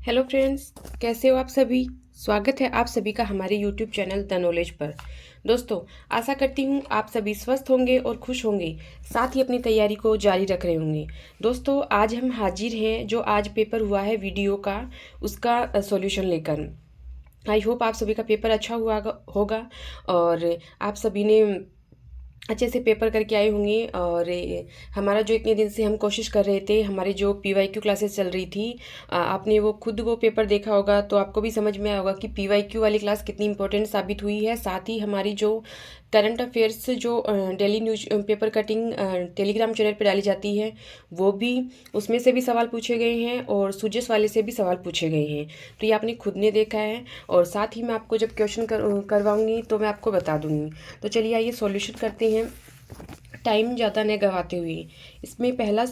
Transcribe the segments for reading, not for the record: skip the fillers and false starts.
Hello friends, कैसे हो आप सभी। स्वागत है आप सभी का हमारे यूट्यूब चैनल द नॉलेज पर। दोस्तों, आशा करती हूँ आप सभी स्वस्थ होंगे और खुश होंगे, साथ ही अपनी तैयारी को जारी रख रहे होंगे। दोस्तों, आज हम हाजिर हैं जो आज पेपर हुआ है वीडियो का, उसका सॉल्यूशन लेकर। आई होप आप सभी का पेपर अच्छा हुआ होगा और आप सभी ने अच्छे से पेपर करके आए होंगे। और हमारा जो इतने दिन से हम कोशिश कर रहे थे, हमारी जो पीवाईक्यू क्लासेस चल रही थी, आपने वो खुद वो पेपर देखा होगा तो आपको भी समझ में आया होगा कि पीवाईक्यू वाली क्लास कितनी इंपॉर्टेंट साबित हुई है। साथ ही हमारी जो करंट अफेयर्स जो daily news paper cutting Telegram channel पर डाली जाती है, वो भी उसमें से भी सवाल पूछे गए हैं और सुजेस वाले से भी सवाल पूछे गए हैं। तो ये आपने खुद ने देखा है और साथ ही मैं आपको जब क्वेश्चन करवाऊंगी तो मैं आपको बता दूंगी। तो चलिए आइए सॉल्यूशन करते हैं टाइम ज़्यादा न गवाते हुए। इसमें पहला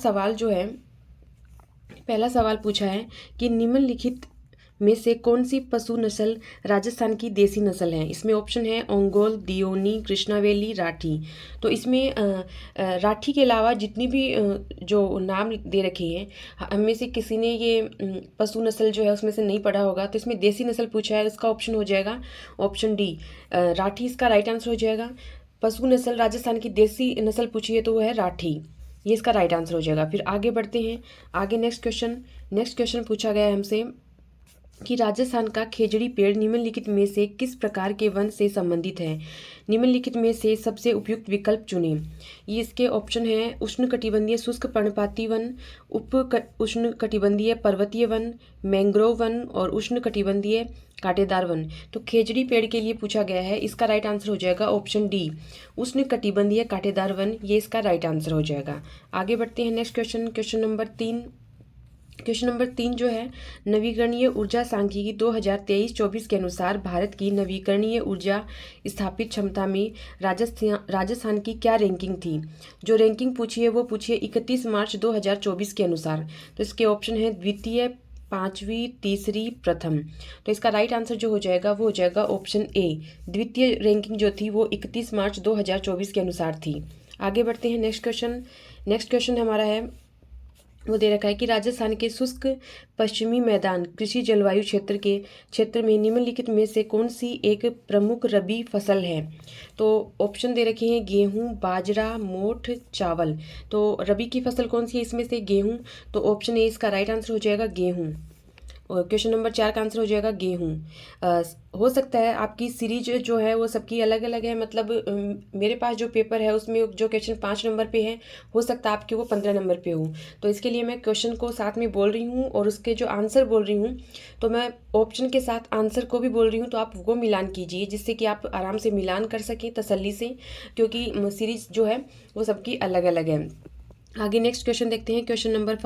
सवाल पूछा है कि निम्नलिखित में से कौन सी पशु नस्ल राजस्थान की देसी नस्ल है। इसमें ऑप्शन है ओंगोल, दियोनी, कृष्णावेली, राठी। तो इसमें राठी के अलावा जितनी भी जो नाम दे रखे हैं, हम में से किसी ने ये पशु नस्ल जो है उसमें से नहीं पढ़ा होगा, तो इसमें देसी नस्ल पूछा है, इसका ऑप्शन हो जाएगा ऑप्शन डी, राठी इसका राइट आंसर हो जाएगा। पशु नस्ल राजस्थान की देसी नस्ल पूछी है तो वो है राठी, ये इसका राइट आंसर हो जाएगा। फिर आगे बढ़ते हैं। आगे नेक्स्ट क्वेश्चन पूछा गया है हमसे कि राजस्थान का खेजड़ी पेड़ निम्नलिखित में से किस प्रकार के वन से संबंधित है। निम्नलिखित में से सबसे उपयुक्त विकल्प चुनें। ये इसके ऑप्शन है उष्णकटिबंधीय शुष्क पर्णपाती वन, उष्णकटिबंधीय पर्वतीय वन, मैंग्रोव वन और उष्णकटिबंधीय कांटेदार वन। तो खेजड़ी पेड़ के लिए पूछा गया है, इसका राइट आंसर हो जाएगा ऑप्शन डी, उष्णकटिबंधीय कांटेदार वन, ये इसका राइट आंसर हो जाएगा। आगे बढ़ते हैं नेक्स्ट क्वेश्चन नंबर 3 जो है, नवीकरणीय ऊर्जा सांख्यिकी 2023-24 के अनुसार भारत की नवीकरणीय ऊर्जा स्थापित क्षमता में राजस्थान की क्या रैंकिंग थी। जो रैंकिंग पूछी है वो पूछी है 31 मार्च 2024 के अनुसार। तो इसके ऑप्शन है द्वितीय, पांचवी, तीसरी, प्रथम। तो इसका राइट आंसर जो हो जाएगा वो हो जाएगा ऑप्शन ए, द्वितीय रैंकिंग जो थी वो 31 मार्च 2024 के अनुसार थी। आगे बढ़ते हैं नेक्स्ट क्वेश्चन हमारा है, वो दे रखा है कि राजस्थान के शुष्क पश्चिमी मैदान कृषि जलवायु क्षेत्र में निम्नलिखित में से कौन सी एक प्रमुख रबी फसल है। तो ऑप्शन दे रखे हैं गेहूं, बाजरा, मोठ, चावल। तो रबी की फसल कौन सी है इसमें से, गेहूं। तो ऑप्शन ए इसका राइट आंसर हो जाएगा गेहूं। और क्वेश्चन नंबर 4 का आंसर हो जाएगा गेहूं। हो सकता है आपकी सीरीज जो है वो सबकी अलग अलग है, मतलब मेरे पास जो पेपर है उसमें जो क्वेश्चन 5 नंबर पे है, हो सकता है आपके वो 15 नंबर पे हो। तो इसके लिए मैं क्वेश्चन को साथ में बोल रही हूँ और उसके जो आंसर बोल रही हूँ, तो मैं ऑप्शन के साथ आंसर को भी बोल रही हूँ, तो आप वो मिलान कीजिए जिससे कि आप आराम से मिलान कर सकें तसल्ली से, क्योंकि सीरीज जो है वो सबकी अलग अलग है। आगे नेक्स्ट क्वेश्चन देखते हैं। क्वेश्चन नंबर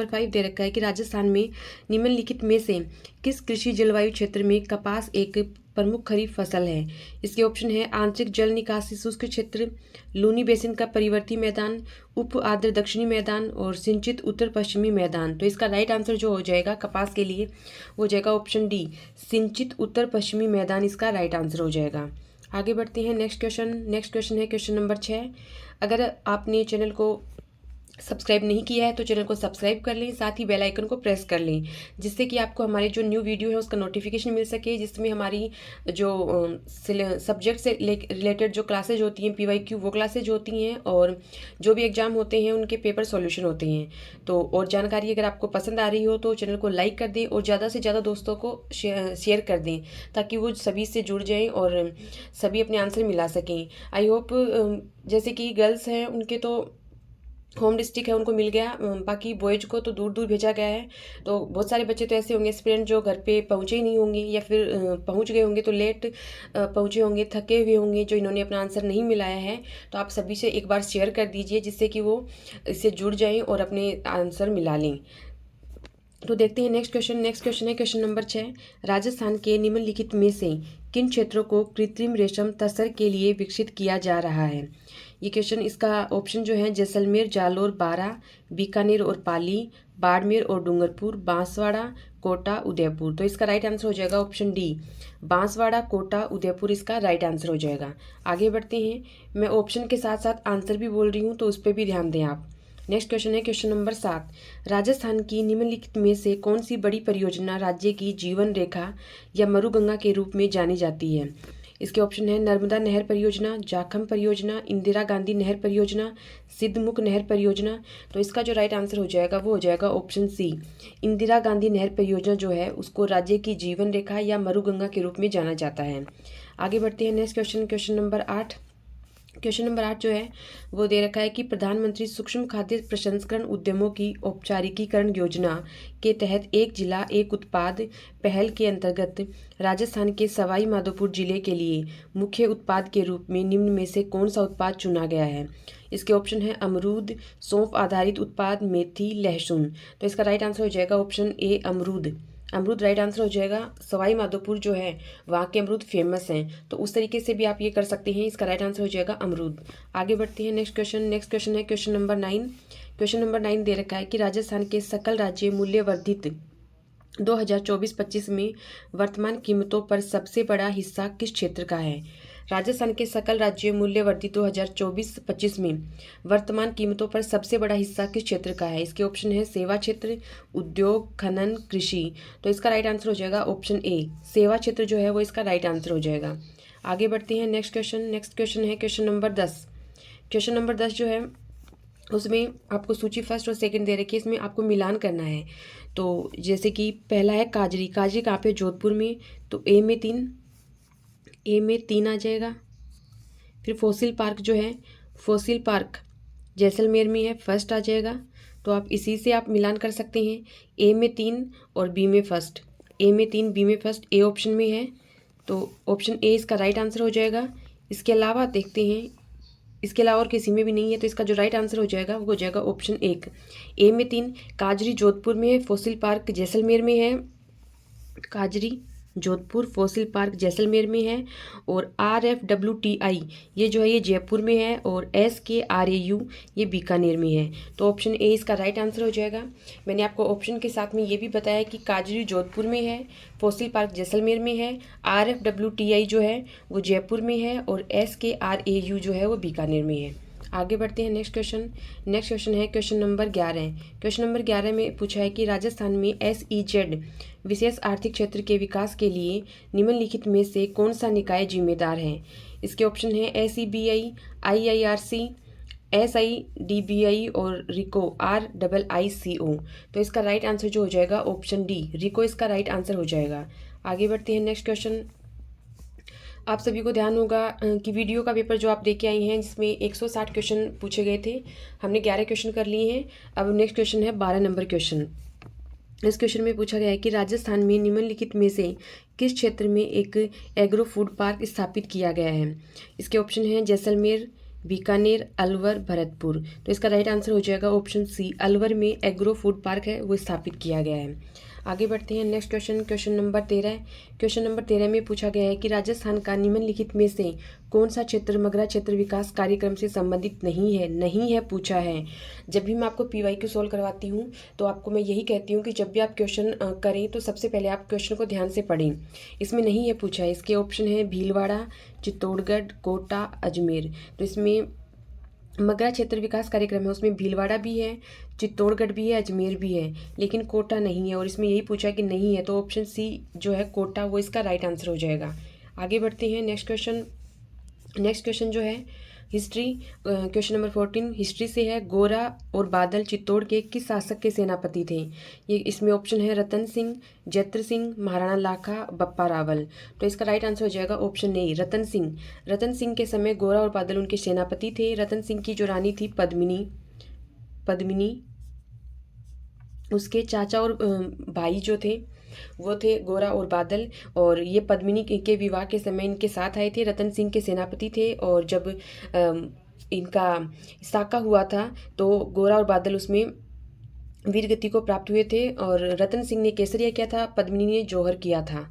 5 दे रखा है कि राजस्थान में निम्नलिखित में से किस कृषि जलवायु क्षेत्र में कपास एक प्रमुख खरीफ फसल है। इसके ऑप्शन है आंतरिक जल निकासी शुष्क क्षेत्र, लूनी बेसिन का परिवर्ती मैदान, उप आर्द्र दक्षिणी मैदान और सिंचित उत्तर पश्चिमी मैदान। तो इसका राइट आंसर जो हो जाएगा कपास के लिए वो हो जाएगा ऑप्शन डी, सिंचित उत्तर पश्चिमी मैदान, इसका राइट आंसर हो जाएगा। आगे बढ़ते हैं नेक्स्ट क्वेश्चन है क्वेश्चन नंबर 6। अगर आपने चैनल को सब्सक्राइब नहीं किया है तो चैनल को सब्सक्राइब कर लें, साथ ही बेल आइकन को प्रेस कर लें, जिससे कि आपको हमारी जो न्यू वीडियो है उसका नोटिफिकेशन मिल सके, जिसमें हमारी जो सब्जेक्ट से रिलेटेड जो क्लासेज होती हैं पीवाईक्यू, वो क्लासेज होती हैं और जो भी एग्जाम होते हैं उनके पेपर सॉल्यूशन होते हैं। तो और जानकारी अगर आपको पसंद आ रही हो तो चैनल को लाइक कर दें और ज़्यादा से ज़्यादा दोस्तों को शेयर कर दें, ताकि वो सभी से जुड़ जाएँ और सभी अपने आंसर मिला सकें। आई होप जैसे कि गर्ल्स हैं उनके तो होम डिस्ट्रिक्ट है उनको मिल गया, बाकी बॉयज को तो दूर दूर भेजा गया है। तो बहुत सारे बच्चे तो ऐसे होंगे एस्पिरेंट जो घर पे पहुँचे ही नहीं होंगे, या फिर पहुँच गए होंगे तो लेट पहुँचे होंगे, थके हुए होंगे, जो इन्होंने अपना आंसर नहीं मिलाया है। तो आप सभी से एक बार शेयर कर दीजिए जिससे कि वो इससे जुड़ जाएं और अपने आंसर मिला लें। तो देखते हैं नेक्स्ट क्वेश्चन है क्वेश्चन नंबर 6। राजस्थान के निम्नलिखित में से किन क्षेत्रों को कृत्रिम रेशम तस्कर के लिए विकसित किया जा रहा है। ये क्वेश्चन, इसका ऑप्शन जो है जैसलमेर, जालोर, बारां, बीकानेर और पाली, बाड़मेर और डूंगरपुर, बांसवाड़ा, कोटा, उदयपुर। तो इसका राइट आंसर हो जाएगा ऑप्शन डी, बांसवाड़ा, कोटा, उदयपुर, इसका राइट आंसर हो जाएगा। आगे बढ़ते हैं। मैं ऑप्शन के साथ साथ आंसर भी बोल रही हूँ तो उस पर भी ध्यान दें आप। नेक्स्ट क्वेश्चन है क्वेश्चन नंबर 7। राजस्थान की निम्नलिखित में से कौन सी बड़ी परियोजना राज्य की जीवन रेखा या मरुगंगा के रूप में जानी जाती है? इसके ऑप्शन है नर्मदा नहर परियोजना, जाखम परियोजना, इंदिरा गांधी नहर परियोजना, सिद्धमुख नहर परियोजना। तो इसका जो राइट आंसर हो जाएगा वो हो जाएगा ऑप्शन सी, इंदिरा गांधी नहर परियोजना जो है उसको राज्य की जीवन रेखा या मरुगंगा के रूप में जाना जाता है। आगे बढ़ते हैं next question, question number 8। Question number 8 जो है वो दे रखा है कि प्रधानमंत्री सूक्ष्म खाद्य प्रसंस्करण उद्यमों की औपचारिकीकरण योजना के तहत एक जिला एक उत्पाद पहल के अंतर्गत राजस्थान के सवाई माधोपुर जिले के लिए मुख्य उत्पाद के रूप में निम्न में से कौन सा उत्पाद चुना गया है? इसके ऑप्शन है अमरूद, सौंफ आधारित उत्पाद, मेथी, लहसुन। तो इसका राइट आंसर हो जाएगा ऑप्शन ए अमरूद। अमरूद राइट आंसर हो जाएगा। सवाई माधोपुर जो है वहाँ के अमरूद फेमस हैं, तो उस तरीके से भी आप ये कर सकते हैं। इसका राइट आंसर हो जाएगा अमरूद। आगे बढ़ते हैं नेक्स्ट क्वेश्चन। नेक्स्ट क्वेश्चन है क्वेश्चन नंबर 9। क्वेश्चन नंबर 9 दे रखा है कि राजस्थान के सकल राज्य मूल्य वर्धित 2024-25 में वर्तमान कीमतों पर सबसे बड़ा हिस्सा किस क्षेत्र का है? राजस्थान के सकल राज्य मूल्य वर्धित 2024-25 में वर्तमान कीमतों पर सबसे बड़ा हिस्सा किस क्षेत्र का है? इसके ऑप्शन है सेवा क्षेत्र, उद्योग, खनन, कृषि। तो इसका राइट आंसर हो जाएगा ऑप्शन ए, सेवा क्षेत्र जो है वो इसका राइट आंसर हो जाएगा। आगे बढ़ते हैं नेक्स्ट क्वेश्चन। नेक्स्ट क्वेश्चन है क्वेश्चन नंबर 10। क्वेश्चन नंबर 10 जो है उसमें आपको सूची फर्स्ट और सेकंड दे रखी है, इसमें आपको मिलान करना है। तो जैसे कि पहला है काजरी। काजरी कहाँ पे? जोधपुर में। तो ए में 3 आ जाएगा। फिर फोसिल पार्क जो है, फोसिल पार्क जैसलमेर में है, फर्स्ट आ जाएगा। तो आप इसी से आप मिलान कर सकते हैं, ए में 3 और बी में फर्स्ट। ए में 3 बी में फर्स्ट, ए ऑप्शन में है, तो ऑप्शन ए इसका राइट आंसर हो जाएगा। इसके अलावा देखते हैं, इसके अलावा और किसी में भी नहीं है, तो इसका जो राइट आंसर हो जाएगा वो हो जाएगा ऑप्शन 1, ए में 3। काजरी जोधपुर में है, फोसिल पार्क जैसलमेर में है। काजरी जोधपुर, फोसिल पार्क जैसलमेर में है। और RFWTI ये जो है ये जयपुर में है। और SKRAU ये बीकानेर में है। तो ऑप्शन ए इसका राइट आंसर हो जाएगा। मैंने आपको ऑप्शन के साथ में ये भी बताया कि काजरी जोधपुर में है, फोसिल पार्क जैसलमेर में है, RFWTI जो है वो जयपुर में है और SKRAU जो है वो बीकानेर में है। आगे बढ़ते हैं नेक्स्ट क्वेश्चन। नेक्स्ट क्वेश्चन है क्वेश्चन नंबर 11। क्वेश्चन नंबर 11 में पूछा है कि राजस्थान में SEZ विशेष आर्थिक क्षेत्र के विकास के लिए निम्नलिखित में से कौन सा निकाय जिम्मेदार है? इसके ऑप्शन है SEBI, IIRC, SIDBI और रिको RIICO। तो इसका राइट आंसर जो हो जाएगा ऑप्शन डी, रिको इसका राइट आंसर हो जाएगा। आगे बढ़ते हैं नेक्स्ट क्वेश्चन। आप सभी को ध्यान होगा कि वीडियो का पेपर जो आप देख के आई हैं जिसमें 160 क्वेश्चन पूछे गए थे, हमने 11 क्वेश्चन कर लिए हैं। अब नेक्स्ट क्वेश्चन है 12 नंबर क्वेश्चन। इस क्वेश्चन में पूछा गया है कि राजस्थान में निम्नलिखित में से किस क्षेत्र में एक एग्रो फूड पार्क स्थापित किया गया है? इसके ऑप्शन हैं जैसलमेर, बीकानेर, अलवर, भरतपुर। तो इसका राइट आंसर हो जाएगा ऑप्शन सी, अलवर में एग्रो फूड पार्क है वो स्थापित किया गया है। आगे बढ़ते हैं next question. Question number 13। Question number 13 में पूछा गया है कि राजस्थान का निम्नलिखित में से कौन सा क्षेत्र मगरा क्षेत्र विकास कार्यक्रम से संबंधित नहीं है पूछा है। जब भी मैं आपको PYQ सॉल्व करवाती हूँ तो आपको मैं यही कहती हूँ कि जब भी आप क्वेश्चन करें तो सबसे पहले आप क्वेश्चन को ध्यान से पढ़ें। इसमें नहीं है पूछा है। इसके ऑप्शन है भीलवाड़ा, चित्तौड़गढ़, कोटा, अजमेर। तो इसमें मगरा क्षेत्र विकास कार्यक्रम है उसमें भीलवाड़ा भी है, चित्तौड़गढ़ भी है, अजमेर भी है, लेकिन कोटा नहीं है। और इसमें यही पूछा कि नहीं है, तो ऑप्शन सी जो है कोटा वो इसका राइट आंसर हो जाएगा। आगे बढ़ते हैं नेक्स्ट क्वेश्चन। नेक्स्ट क्वेश्चन जो है हिस्ट्री, क्वेश्चन नंबर 14 हिस्ट्री से है। गोरा और बादल चित्तौड़ के किस शासक के सेनापति थे? ये इसमें ऑप्शन है रतन सिंह, जैत्र सिंह, महाराणा लाखा, बप्पा रावल। तो इसका राइट आंसर हो जाएगा ऑप्शन ए, रतन सिंह। रतन सिंह के समय गोरा और बादल उनके सेनापति थे। रतन सिंह की जो रानी थी पद्मिनी, उसके चाचा और भाई जो थे वो थे गोरा और बादल। और ये पद्मिनी के विवाह के समय इनके साथ आए थे, रतन सिंह के सेनापति थे। और जब इनका साका हुआ था तो गोरा और बादल उसमें वीरगति को प्राप्त हुए थे। और रतन सिंह ने केसरिया किया था, पद्मिनी ने जौहर किया था।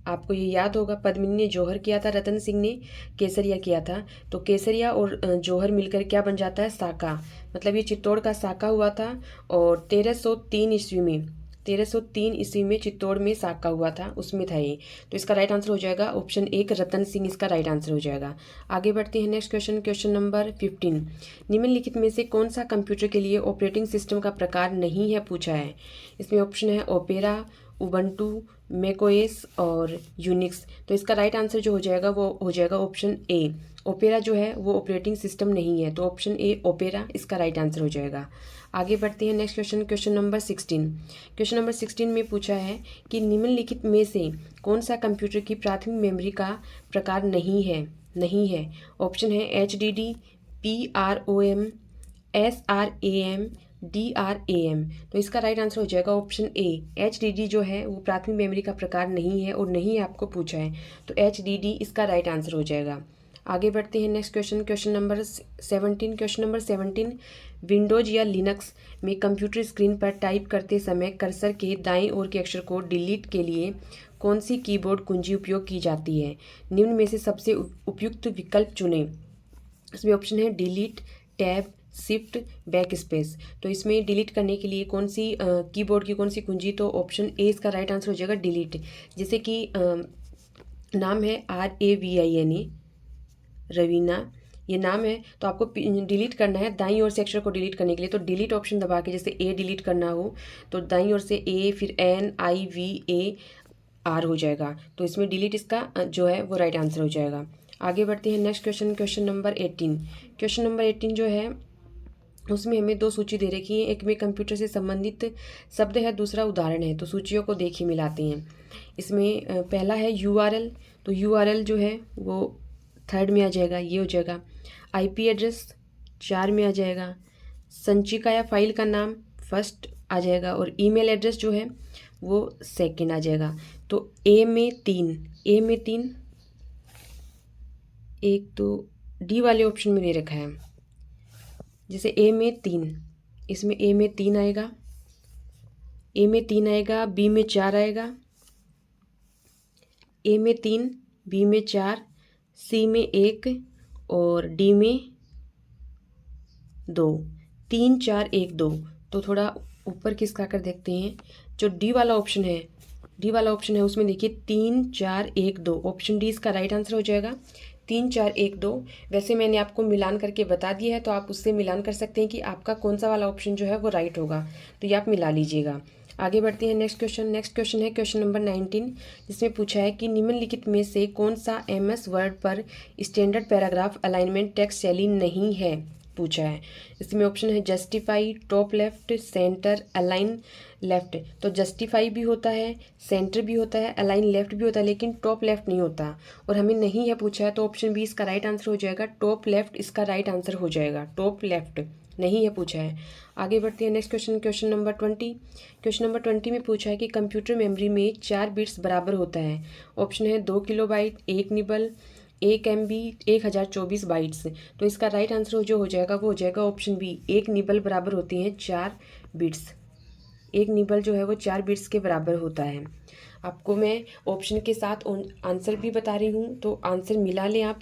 आपको ये याद होगा, पद्मिनी ने जौहर किया था, रतन सिंह ने केसरिया किया था। तो केसरिया और जौहर मिलकर क्या बन जाता है? साका। मतलब ये चित्तौड़ का साका हुआ था। और 1303 ईस्वी में 1303 ईस्वी में चित्तौड़ में साका हुआ था, उसमें था ये। तो इसका राइट आंसर हो जाएगा ऑप्शन 1 रतन सिंह, इसका राइट आंसर हो जाएगा। आगे बढ़ते हैं नेक्स्ट क्वेश्चन, क्वेश्चन नंबर 15। निम्नलिखित में से कौन सा कंप्यूटर के लिए ऑपरेटिंग सिस्टम का प्रकार नहीं है, पूछा है। इसमें ऑप्शन है ओपेरा, उबंटू, मैकओएस और यूनिक्स। तो इसका राइट आंसर जो हो जाएगा वो हो जाएगा ऑप्शन ए। ओपेरा जो है वो ऑपरेटिंग सिस्टम नहीं है, तो ऑप्शन ए ओपेरा इसका राइट आंसर हो जाएगा। आगे बढ़ते हैं next question, question number 16। Question number 16 में पूछा है कि निम्नलिखित में से कौन सा कंप्यूटर की प्राथमिक मेमोरी का प्रकार नहीं है। ऑप्शन है HDD, PROM, SRAM, DRAM। तो इसका राइट आंसर हो जाएगा ऑप्शन ए। HDD जो है वो प्राथमिक मेमोरी का प्रकार नहीं है और नहीं आपको पूछा है, तो HDD इसका राइट आंसर हो जाएगा। आगे बढ़ते हैं next question, question number 17। Question number 17, Windows या लिनक्स में कंप्यूटर स्क्रीन पर टाइप करते समय कर्सर के दाईं ओर के अक्षर को डिलीट के लिए कौन सी कीबोर्ड कुंजी उपयोग की जाती है। निम्न में से सबसे उपयुक्त विकल्प चुनें। इसमें ऑप्शन है delete, tab, shift, back space. तो इसमें डिलीट करने के लिए कौन सी कीबोर्ड की कौन सी कुंजी, तो ऑप्शन ए इसका राइट आंसर हो जाएगा डिलीट। जैसे कि नाम है RAVINA, रवीना ये नाम है, तो आपको डिलीट करना है दाईं ओर से अक्षर को डिलीट करने के लिए, तो डिलीट ऑप्शन दबा के जैसे ए डिलीट करना हो तो दाईं ओर से ए, फिर NIVAR हो जाएगा। तो इसमें डिलीट इसका जो है वो राइट आंसर हो जाएगा। आगे बढ़ते हैं next question, question number 18। Question number 18 जो है उसमें हमें दो सूची दे रखी है, एक में कंप्यूटर से संबंधित शब्द है, दूसरा उदाहरण है। तो सूचियों को देख ही मिलाते हैं। इसमें पहला है URL, तो URL जो है वो 3rd में आ जाएगा, ये हो जाएगा। IP एड्रेस 4 में आ जाएगा। संचिका या फाइल का नाम 1st आ जाएगा और ईमेल एड्रेस जो है वो 2nd आ जाएगा। तो ए में 3 एक तो डी वाले ऑप्शन में दे रखा है, जैसे ए में 3, इसमें ए में 3 आएगा, बी में 4 आएगा, ए में 3, बी में 4, सी में 1 और डी में 2। 3 4 1 2। तो थोड़ा ऊपर खिसका कर देखते हैं, जो डी वाला ऑप्शन है उसमें देखिए 3 4 1 2, ऑप्शन डी इसका राइट आंसर हो जाएगा। 3 4 1 2। वैसे मैंने आपको मिलान करके बता दिया है, तो आप उससे मिलान कर सकते हैं कि आपका कौन सा वाला ऑप्शन जो है वो राइट होगा, तो ये आप मिला लीजिएगा। आगे बढ़ते हैं नेक्स्ट क्वेश्चन है क्वेश्चन नंबर 19, जिसमें पूछा है कि निम्नलिखित में से कौन सा MS वर्ड पर स्टैंडर्ड पैराग्राफ अलाइनमेंट टेक्स्ट शैली नहीं है, पूछा है। इसमें ऑप्शन है justify, top left, centre, align left. तो जस्टिफाई भी होता है, सेंटर भी होता है, अलाइन लेफ्ट भी होता है, लेकिन टॉप लेफ्ट नहीं होता और हमें नहीं है पूछा है, तो ऑप्शन बी इसका राइट आंसर हो जाएगा। टॉप लेफ्ट इसका राइट आंसर हो जाएगा, टॉप लेफ्ट नहीं है पूछा है। आगे बढ़ते हैं next question, question number 20। Question number 20 में पूछा है कि कंप्यूटर मेमोरी में 4 बिट्स बराबर होता है। ऑप्शन है 2 किलोबाइट, 1 निबल, 1 MB, 1024 बाइट्स। तो इसका राइट आंसर जो हो जाएगा वो हो जाएगा ऑप्शन बी, 1 निबल बराबर होती हैं 4 बिट्स। 1 निबल जो है वो 4 बिट्स के बराबर होता है। आपको मैं ऑप्शन के साथ आंसर भी बता रही हूँ, तो आंसर मिला लें आप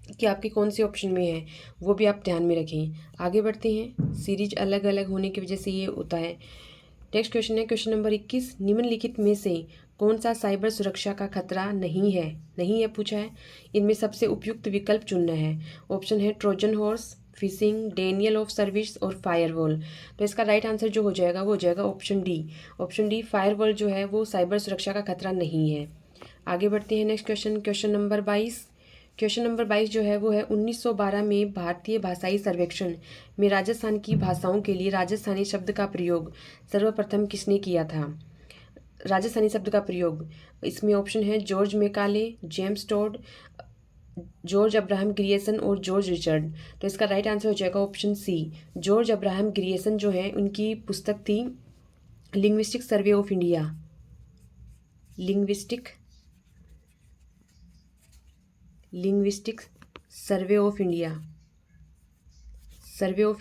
कि आपके कौन से ऑप्शन में है, वो भी आप ध्यान में रखें। आगे बढ़ते हैं, सीरीज अलग अलग होने की वजह से ये होता है। नेक्स्ट क्वेश्चन है क्वेश्चन नंबर 21, निम्नलिखित में से कौन सा साइबर सुरक्षा का खतरा नहीं है पूछा है। इनमें सबसे उपयुक्त विकल्प चुनना है। ऑप्शन है Trojan horse, fishing, Daniel of service और फायरवॉल। तो इसका राइट आंसर जो हो जाएगा वो हो जाएगा ऑप्शन डी, फायरवॉल जो है वो साइबर सुरक्षा का खतरा नहीं है। आगे बढ़ते हैं next question number 22। Question number 22 जो है वो है 1912 में भारतीय भाषाई सर्वेक्षण में राजस्थान की भाषाओं के लिए राजस्थानी शब्द का प्रयोग सर्वप्रथम किसने किया था। राजस्थानी शब्द का प्रयोग, इसमें ऑप्शन है George Macaulay, James Tod, George Abraham Grierson और जॉर्ज रिचर्ड। तो इसका राइट आंसर हो जाएगा option C, George Abraham Grierson जो है उनकी पुस्तक थी linguistic survey of India. Linguistic survey of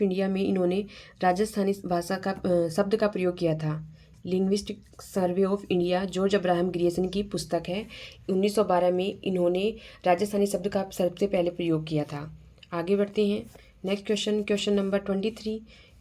India में इन्होंने राजस्थानी भाषा का शब्द का प्रयोग किया था। Linguistic survey of India George Abraham Grierson की पुस्तक है। 1912 में इन्होंने राजस्थानी शब्द का सबसे पहले प्रयोग किया था। आगे बढ़ते हैं नेक्स्ट क्वेश्चन नंबर 23।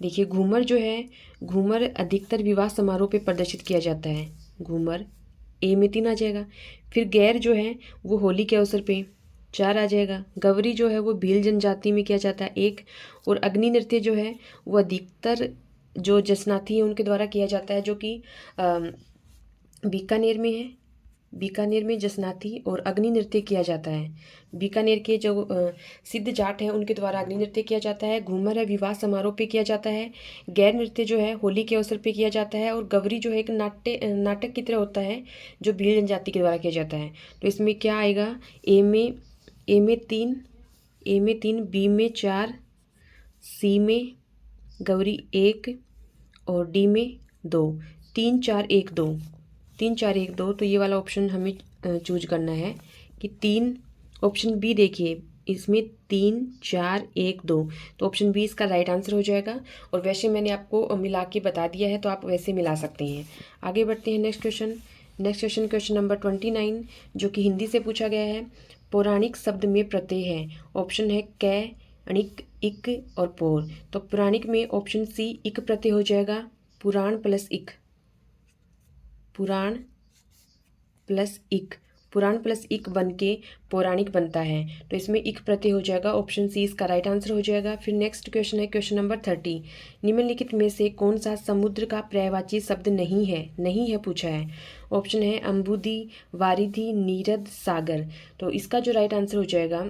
देखिए घूमर जो है, घूमर अधिकतर विवाह समारोह पे प्रदर्शित किया जाता है। घूमर ए में 3 आ जाएगा। फिर गैर जो है वो होली के अवसर पे 4 आ जाएगा। गवरी जो है वो भील जनजाति में किया जाता है 1। और अग्नि नृत्य जो है वो अधिकतर जो जसनाथी है उनके द्वारा किया जाता है, जो कि बीकानेर में है। बीकानेर में जसनाथी और अग्नि नृत्य किया जाता है। बीकानेर के जो सिद्ध जाट हैं उनके द्वारा अग्नि नृत्य किया जाता है। घूमर है विवाह समारोह पे किया जाता है। गैर नृत्य जो है होली के अवसर पे किया जाता है। और गवरी जो है एक नाटक की तरह होता है जो भील जनजाति के द्वारा किया जाता है। तो इसमें क्या आएगा, ए में 3, बी में 4, सी में गवरी 1 और डी में 2। 3 4 1 2, 3 4 1 2। तो ये वाला ऑप्शन हमें चूज करना है कि 3। ऑप्शन बी देखिए, इसमें 3 4 1 2, तो ऑप्शन बी इसका राइट आंसर हो जाएगा। और वैसे मैंने आपको मिला के बता दिया है, तो आप वैसे मिला सकते हैं। आगे बढ़ते हैं नेक्स्ट क्वेश्चन क्वेश्चन नंबर 29, जो कि हिंदी से पूछा गया है। पौराणिक शब्द में प्रत्यय है। ऑप्शन है कै, अणिक, इक और पोर। तो पौराणिक में ऑप्शन सी इक प्रत्यय हो जाएगा। पुराण प्लस इक, पुराण प्लस इक बन के पौराणिक बनता है। तो इसमें इक प्रत्यय हो जाएगा। ऑप्शन सी इसका राइट आंसर हो जाएगा। फिर नेक्स्ट क्वेश्चन है क्वेश्चन नंबर 30। निम्नलिखित में से कौन सा समुद्र का पर्यायवाची शब्द नहीं है पूछा है। ऑप्शन है अम्बुदी, वारिधि, नीरद, सागर। तो इसका जो राइट आंसर हो जाएगा,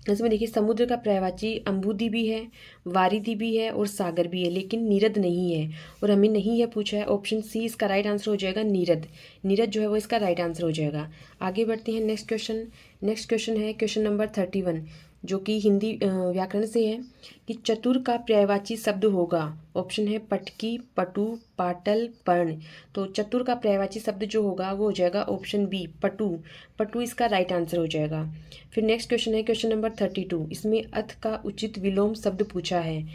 इसमें देखिए समुद्र का पर्यायवाची अम्बुदी भी है, वारिधि भी है और सागर भी है, लेकिन नीरद नहीं है। और हमें नहीं है पूछा है। ऑप्शन सी इसका राइट आंसर हो जाएगा नीरद जो है वो इसका राइट आंसर हो जाएगा। आगे बढ़ते हैं नेक्स्ट क्वेश्चन है क्वेश्चन नंबर 31, जो कि हिंदी व्याकरण से है कि चतुर का पर्यायवाची शब्द होगा। ऑप्शन है पटकी, पटु, पाटल, पर्ण। तो चतुर का पर्यायवाची शब्द जो होगा वो हो जाएगा ऑप्शन बी पटु इसका राइट आंसर हो जाएगा। फिर नेक्स्ट क्वेश्चन है क्वेश्चन नंबर 32, इसमें अथ का उचित विलोम शब्द पूछा है।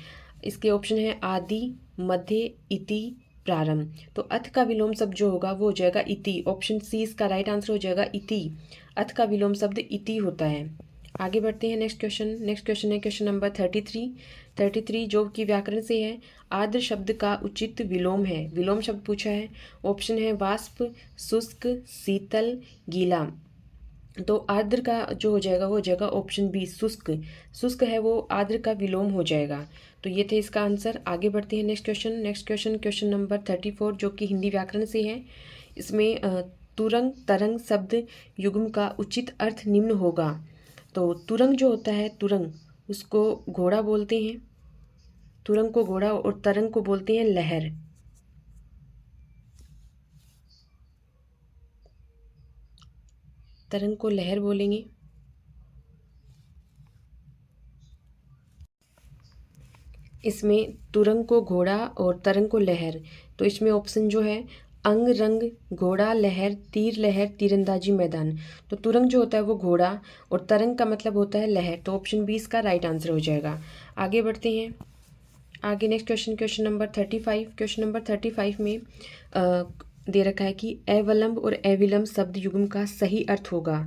इसके ऑप्शन है आदि, मध्य, इति, प्रारंभ। तो अथ का विलोम शब्द जो होगा वो हो जाएगा इति। ऑप्शन सी इसका राइट आंसर हो जाएगा इति। अथ का विलोम शब्द इति होता है। आगे बढ़ते हैं नेक्स्ट क्वेश्चन है क्वेश्चन नंबर 33, जो कि व्याकरण से है। आर्द्र शब्द का उचित विलोम है। विलोम शब्द पूछा है। ऑप्शन है वाष्प, शुष्क, शीतल, गीला। तो आर्द्र का जो हो जाएगा वो हो जाएगा ऑप्शन बी शुष्क है वो आर्द्र का विलोम हो जाएगा। तो ये थे इसका आंसर। आगे बढ़ते हैं नेक्स्ट क्वेश्चन नंबर 34, जो कि हिंदी व्याकरण से है। इसमें तुरंग तरंग शब्द युग्म का उचित अर्थ निम्न होगा। तो तुरंग जो होता है, तुरंग उसको घोड़ा बोलते हैं, तुरंग को घोड़ा, और तरंग को बोलते हैं लहर। तरंग को लहर बोलेंगे। इसमें तुरंग को घोड़ा और तरंग को लहर। तो इसमें ऑप्शन जो है अंग, रंग, घोड़ा, लहर, तीर, लहर, तीरंदाजी, मैदान। तो तुरंग जो होता है वो घोड़ा और तरंग का मतलब होता है लहर। तो ऑप्शन बी इसका राइट आंसर हो जाएगा। आगे बढ़ते हैं। आगे नेक्स्ट क्वेश्चन नंबर 35 में दे रखा है कि अवलंब और अविलंब शब्द युग्म का सही अर्थ होगा।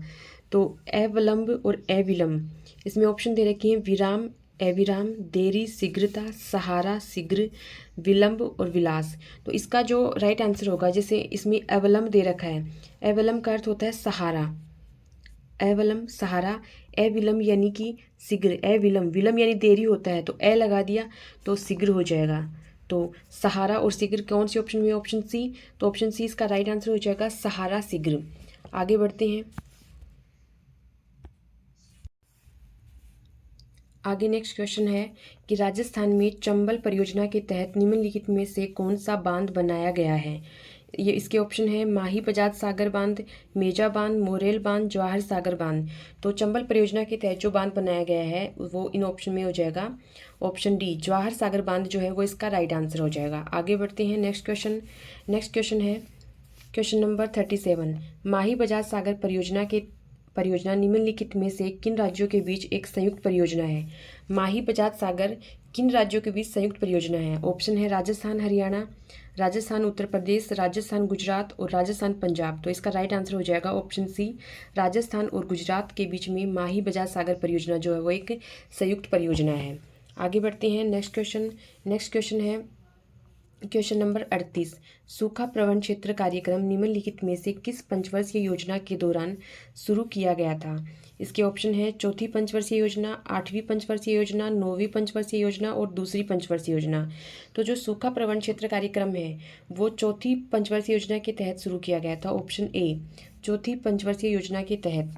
तो अवलंब और अविलंब, इसमें ऑप्शन दे रखे हैं विराम, अविराम, देरी, शीघ्रता, सहारा, शीघ्र, विलंब और विलास। तो इसका जो राइट आंसर होगा, जैसे इसमें अवलंब दे रखा है, अवलंब का अर्थ होता है सहारा, अवलंब सहारा, अविलंब यानी कि शीघ्र, अविलंब विलंब यानी देरी होता है, तो अ लगा दिया तो शीघ्र हो जाएगा। तो सहारा और शीघ्र कौन सी ऑप्शन में, ऑप्शन सी। तो ऑप्शन सी इसका राइट आंसर हो जाएगा सहारा, शीघ्र। आगे बढ़ते हैं। आगे नेक्स्ट क्वेश्चन है कि राजस्थान में चंबल परियोजना के तहत निम्नलिखित में से कौन सा बांध बनाया गया है। ये इसके ऑप्शन है माही बजाज सागर बांध, मेजा बांध, मोरेल बांध, जवाहर सागर बांध। तो चंबल परियोजना के तहत जो बांध बनाया गया है वो इन ऑप्शन में हो जाएगा ऑप्शन डी, जवाहर सागर बांध जो है वो इसका राइट आंसर हो जाएगा। आगे बढ़ते हैं। नेक्स्ट क्वेश्चन है क्वेश्चन नंबर 37, माही बजाज सागर परियोजना निम्नलिखित में से किन राज्यों के बीच एक संयुक्त परियोजना है। माही बजाज सागर किन राज्यों के बीच संयुक्त परियोजना है। ऑप्शन है राजस्थान हरियाणा, राजस्थान उत्तर प्रदेश, राजस्थान गुजरात और राजस्थान पंजाब। तो इसका राइट आंसर हो जाएगा ऑप्शन सी, राजस्थान और गुजरात के बीच में माही बजाज सागर परियोजना जो है वो एक संयुक्त परियोजना है। आगे बढ़ते हैं नेक्स्ट क्वेश्चन है क्वेश्चन नंबर 38। सूखा प्रबंधन क्षेत्र कार्यक्रम निम्नलिखित में से किस पंचवर्षीय योजना के दौरान शुरू किया गया था? इसके ऑप्शन है चौथी पंचवर्षीय योजना, आठवीं पंचवर्षीय योजना, नौवीं पंचवर्षीय योजना और दूसरी पंचवर्षीय योजना। तो जो सूखा प्रबंधन क्षेत्र कार्यक्रम है वो चौथी पंचवर्षीय योजना के तहत शुरू किया गया था, ऑप्शन ए, चौथी पंचवर्षीय योजना के तहत।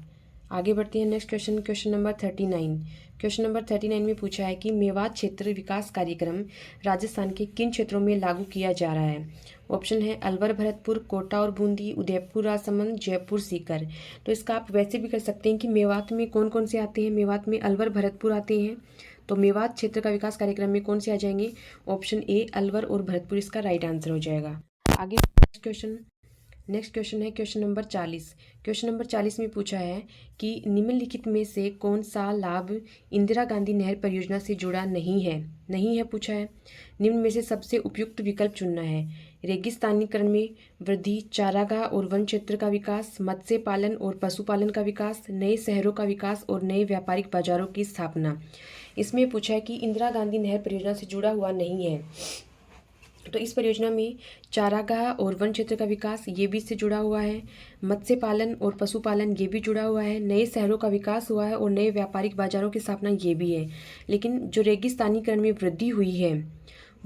आगे बढ़ते हैं next question number 39। Question number 39 में पूछा है कि मेवात क्षेत्र विकास कार्यक्रम राजस्थान के किन क्षेत्रों में लागू किया जा रहा है? ऑप्शन है अलवर भरतपुर, कोटा और बूंदी, उदयपुर राजसमंद, जयपुर सीकर। तो इसका आप वैसे भी कर सकते हैं कि मेवात में कौन कौन से आते हैं। मेवात में अलवर भरतपुर आते हैं, तो मेवात क्षेत्र का विकास कार्यक्रम में कौन से आ जाएंगे? ऑप्शन ए अलवर और भरतपुर इसका राइट आंसर हो जाएगा। आगे नेक्स्ट क्वेश्चन है क्वेश्चन नंबर 40। क्वेश्चन नंबर 40 में पूछा है कि निम्नलिखित में से कौन सा लाभ इंदिरा गांधी नहर परियोजना से जुड़ा नहीं है पूछा है। निम्न में से सबसे उपयुक्त विकल्प चुनना है। रेगिस्तानीकरण में वृद्धि, चारागाह और वन क्षेत्र का विकास, मत्स्य पालन और पशुपालन का विकास, नए शहरों का विकास और नए व्यापारिक बाजारों की स्थापना। इसमें पूछा है कि इंदिरा गांधी नहर परियोजना से जुड़ा हुआ नहीं है, तो इस परियोजना में चारागाह और वन क्षेत्र का विकास ये भी इससे जुड़ा हुआ है, मत्स्य पालन और पशुपालन ये भी जुड़ा हुआ है, नए शहरों का विकास हुआ है और नए व्यापारिक बाजारों की स्थापना ये भी है। लेकिन जो रेगिस्तानीकरण में वृद्धि हुई है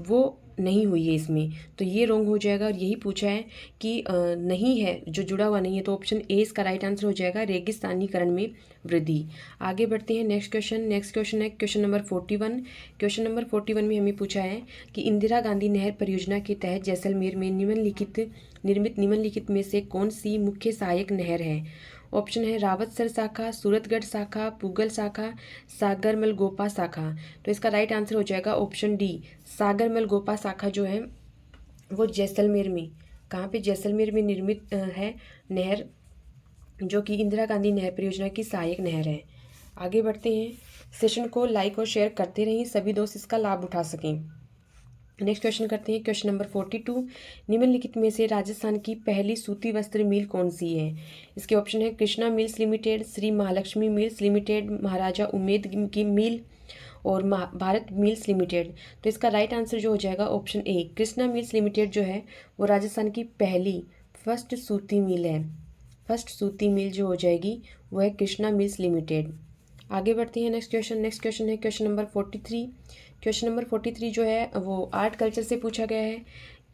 वो नहीं हुई है इसमें, तो ये रॉन्ग हो जाएगा। और यही पूछा है कि नहीं है, जो जुड़ा हुआ नहीं है, तो ऑप्शन ए इसका राइट आंसर हो जाएगा, रेगिस्तानीकरण में वृद्धि। आगे बढ़ते हैं नेक्स्ट क्वेश्चन है क्वेश्चन नंबर 41। क्वेश्चन नंबर 41 में हमें पूछा है कि इंदिरा गांधी नहर परियोजना के तहत जैसलमेर में निम्नलिखित में से कौन सी मुख्य सहायक नहर है? ऑप्शन है रावतसर शाखा, सूरतगढ़ शाखा, पूगल शाखा, सागरमल गोपा शाखा। तो इसका राइट आंसर हो जाएगा ऑप्शन डी, सागरमल गोपा शाखा जो है वो जैसलमेर में, कहाँ पे? जैसलमेर में निर्मित है नहर, जो कि इंदिरा गांधी नहर परियोजना की सहायक नहर है। आगे बढ़ते हैं, सेशन को लाइक और शेयर करते रहिए, सभी दोस्त इसका लाभ उठा सकें। नेक्स्ट क्वेश्चन करते हैं क्वेश्चन नंबर 42। निम्नलिखित में से राजस्थान की पहली सूती वस्त्र मिल कौन सी है? इसके ऑप्शन है Krishna mills limited, Shri Mahalakshmi mills limited, Maharaja Umed की मिल और भारत मिल्स लिमिटेड। तो इसका राइट आंसर जो हो जाएगा ऑप्शन ए, कृष्णा मिल्स लिमिटेड जो है वो राजस्थान की फर्स्ट सूती मिल है। फर्स्ट सूती मिल जो हो जाएगी वो है कृष्णा मिल्स लिमिटेड। आगे बढ़ते हैं नेक्स्ट क्वेश्चन है क्वेश्चन नंबर 43। क्वेश्चन नंबर 43 जो है वो आर्ट कल्चर से पूछा गया है।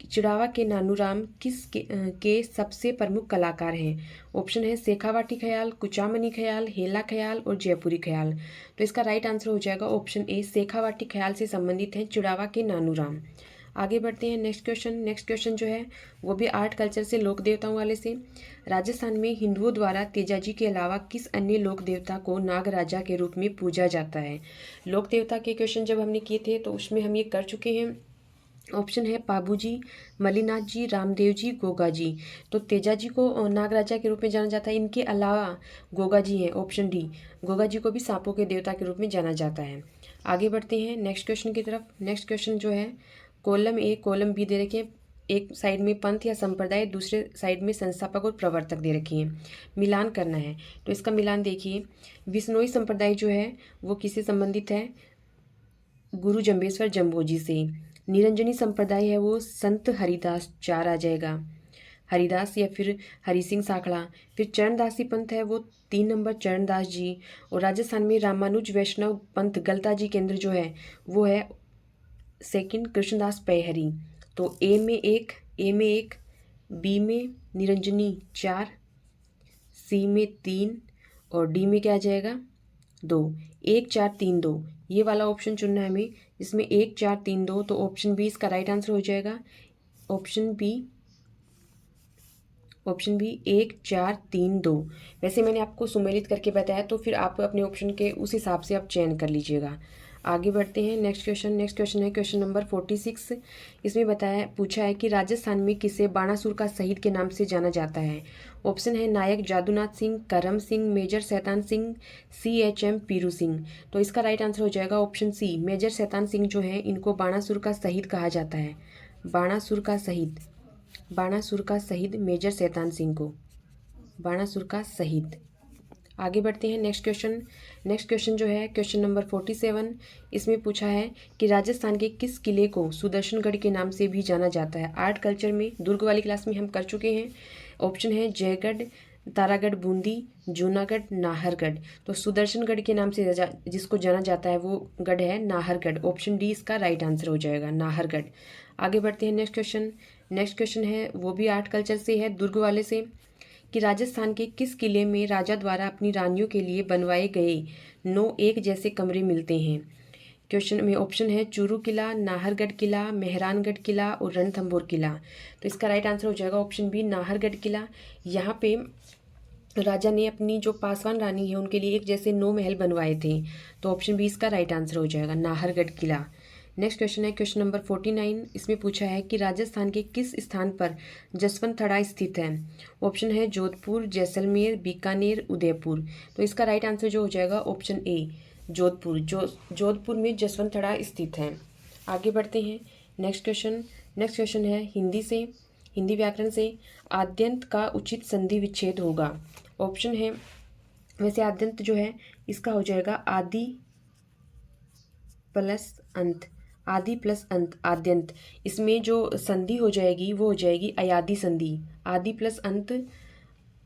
चिड़ावा के नानूराम के सबसे प्रमुख कलाकार हैं? ऑप्शन है शेखावाटी ख्याल, कुचामनी ख्याल, हेला ख्याल और जयपुरी ख्याल। तो इसका राइट आंसर हो जाएगा ऑप्शन ए, शेखावाटी ख्याल से संबंधित हैं चिड़ावा के नानूराम। आगे बढ़ते हैं नेक्स्ट क्वेश्चन जो है वो भी आर्ट कल्चर से, लोक देवताओं वाले से। राजस्थान में हिंदुओं द्वारा तेजाजी के अलावा किस अन्य लोक देवता को नागराजा के रूप में पूजा जाता है? लोक देवता के क्वेश्चन जब हमने किए थे तो उसमें हम ये कर चुके हैं। ऑप्शन है पाबूजी, मलिनाथ जी, रामदेव जी, गोगा जी। तो तेजाजी को नागराजा के रूप में जाना जाता है, इनके अलावा गोगा जी हैं, ऑप्शन डी, गोगा जी को भी सांपों के देवता के रूप में जाना जाता है। आगे बढ़ते हैं नेक्स्ट क्वेश्चन की तरफ। नेक्स्ट क्वेश्चन जो है कॉलम ए कॉलम बी दे रखे हैं, एक साइड में पंथ या संप्रदाय, दूसरे साइड में संस्थापक और प्रवर्तक दे रखी हैं, मिलान करना है। तो इसका मिलान देखिए, विश्नोई संप्रदाय जो है वो किससे संबंधित है? गुरु जम्बेश्वर जम्बोजी से। निरंजनी संप्रदाय है वो संत हरिदास, 4 आ जाएगा, हरिदास या फिर हरि सिंह साखड़ा। फिर चरणदासी पंथ है वो 3 नंबर चरणदास जी। और राजस्थान में रामानुज वैष्णव पंथ गलता जी केंद्र जो है वो है सेकंड कृष्णदास पैहरी। तो ए में एक, बी में निरंजनी 4, सी में 3 और डी में क्या आ जाएगा 2। 1 4 3 2 ये वाला ऑप्शन चुनना है हमें, इसमें 1 4 3 2। तो ऑप्शन बी इसका राइट आंसर हो जाएगा, ऑप्शन बी 1 4 3 2। वैसे मैंने आपको सुमेलित करके बताया, तो फिर आप अपने ऑप्शन के उस हिसाब से आप चयन कर लीजिएगा। आगे बढ़ते हैं नेक्स्ट क्वेश्चन है क्वेश्चन नंबर 46। इसमें पूछा है कि राजस्थान में किसे बाणासुर का शहीद के नाम से जाना जाता है? ऑप्शन है नायक जादूनाथ सिंह, करम सिंह, मेजर शैतान सिंह, CHM पीरू सिंह। तो इसका राइट आंसर हो जाएगा ऑप्शन सी, मेजर शैतान सिंह जो है इनको बाणासुर का शहीद कहा जाता है। बाणासुर का शहीद मेजर शैतान सिंह को, बाणासुर का शहीद। आगे बढ़ते हैं नेक्स्ट क्वेश्चन जो है क्वेश्चन नंबर 47। इसमें पूछा है कि राजस्थान के किस किले को सुदर्शनगढ़ के नाम से भी जाना जाता है। आर्ट कल्चर में दुर्ग वाली क्लास में हम कर चुके हैं। ऑप्शन है जयगढ़, तारागढ़, बूंदी, जूनागढ़, नाहरगढ़। तो सुदर्शनगढ़ के नाम से जिसको जाना जाता है वो गढ़ है नाहरगढ़। ऑप्शन डी इसका राइट आंसर हो जाएगा, नाहरगढ़। आगे बढ़ते हैं नेक्स्ट क्वेश्चन है वो भी आर्ट कल्चर से है, दुर्ग वाले से, कि राजस्थान के किस किले में राजा द्वारा अपनी रानियों के लिए बनवाए गए 9 एक जैसे कमरे मिलते हैं। क्वेश्चन में ऑप्शन है चूरू किला, नाहरगढ़ किला, मेहरानगढ़ किला और रणथंभौर किला। तो इसका राइट आंसर हो जाएगा ऑप्शन बी, नाहरगढ़ किला। यहाँ पे राजा ने अपनी जो पासवान रानी है उनके लिए एक जैसे 9 महल बनवाए थे। तो ऑप्शन बी इसका राइट आंसर हो जाएगा, नाहरगढ़ किला। नेक्स्ट क्वेश्चन है क्वेश्चन नंबर 49। इसमें पूछा है कि राजस्थान के किस स्थान पर जसवंतथड़ा स्थित है। ऑप्शन है जोधपुर, जैसलमेर, बीकानेर, उदयपुर। तो इसका राइट आंसर जो हो जाएगा ऑप्शन ए, जोधपुर। जोधपुर में जसवंतथड़ा स्थित है। आगे बढ़ते हैं नेक्स्ट क्वेश्चन है हिंदी व्याकरण से, आद्यंत का उचित संधि विच्छेद होगा। ऑप्शन है, वैसे आद्यंत जो है इसका हो जाएगा आदि प्लस अंत, आदि प्लस अंत आद्यंत। इसमें जो संधि हो जाएगी वो हो जाएगी अयादि संधि। आदि प्लस अंत,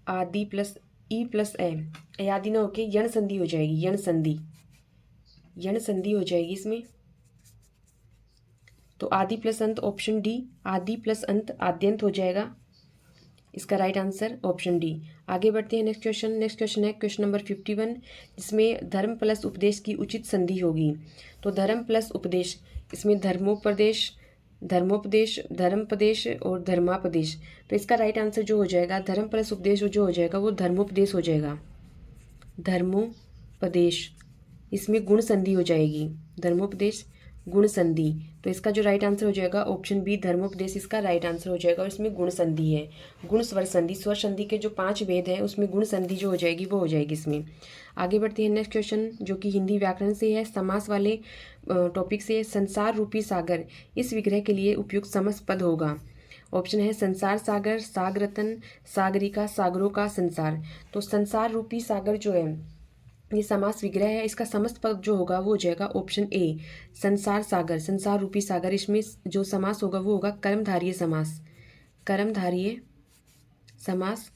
आदि प्लस ई प्लस ए, अयादि ना होके यण संधि हो जाएगी, यण संधि हो जाएगी इसमें। तो आदि प्लस अंत ऑप्शन डी, आदि प्लस अंत आद्यंत हो जाएगा। इसका राइट आंसर ऑप्शन डी। आगे बढ़ते हैं नेक्स्ट क्वेश्चन है क्वेश्चन नंबर 51, जिसमें धर्म प्लस उपदेश की उचित संधि होगी। तो धर्म प्लस उपदेश, इसमें धर्मोपदेश, धर्मपदेश और धर्मापदेश। तो इसका राइट आंसर जो हो जाएगा धर्म प्लस उपदेश जो हो जाएगा वो धर्मोपदेश हो जाएगा, धर्मोपदेश। इसमें गुण संधि हो जाएगी, धर्मोपदेश गुण संधि। तो इसका जो राइट आंसर हो जाएगा ऑप्शन बी, धर्मोपदेश इसका राइट आंसर हो जाएगा। और इसमें गुण संधि है, गुण स्वर संधि के जो 5 भेद हैं उसमें गुण संधि जो हो जाएगी वो हो जाएगी इसमें। आगे बढ़ते हैं नेक्स्ट क्वेश्चन जो कि हिंदी व्याकरण से है, समास वाले टॉपिक से। संसार रूपी सागर इस विग्रह के लिए उपयुक्त समस्त पद होगा। ऑप्शन है संसार सागर, सागरतन, सागरिका, सागरों का संसार। तो संसार रूपी सागर जो है ये समास विग्रह है, इसका समस्त पद जो होगा वो हो जाएगा ऑप्शन ए, संसार सागर, संसार रूपी सागर। इसमें जो समास होगा वो होगा कर्मधारय समास।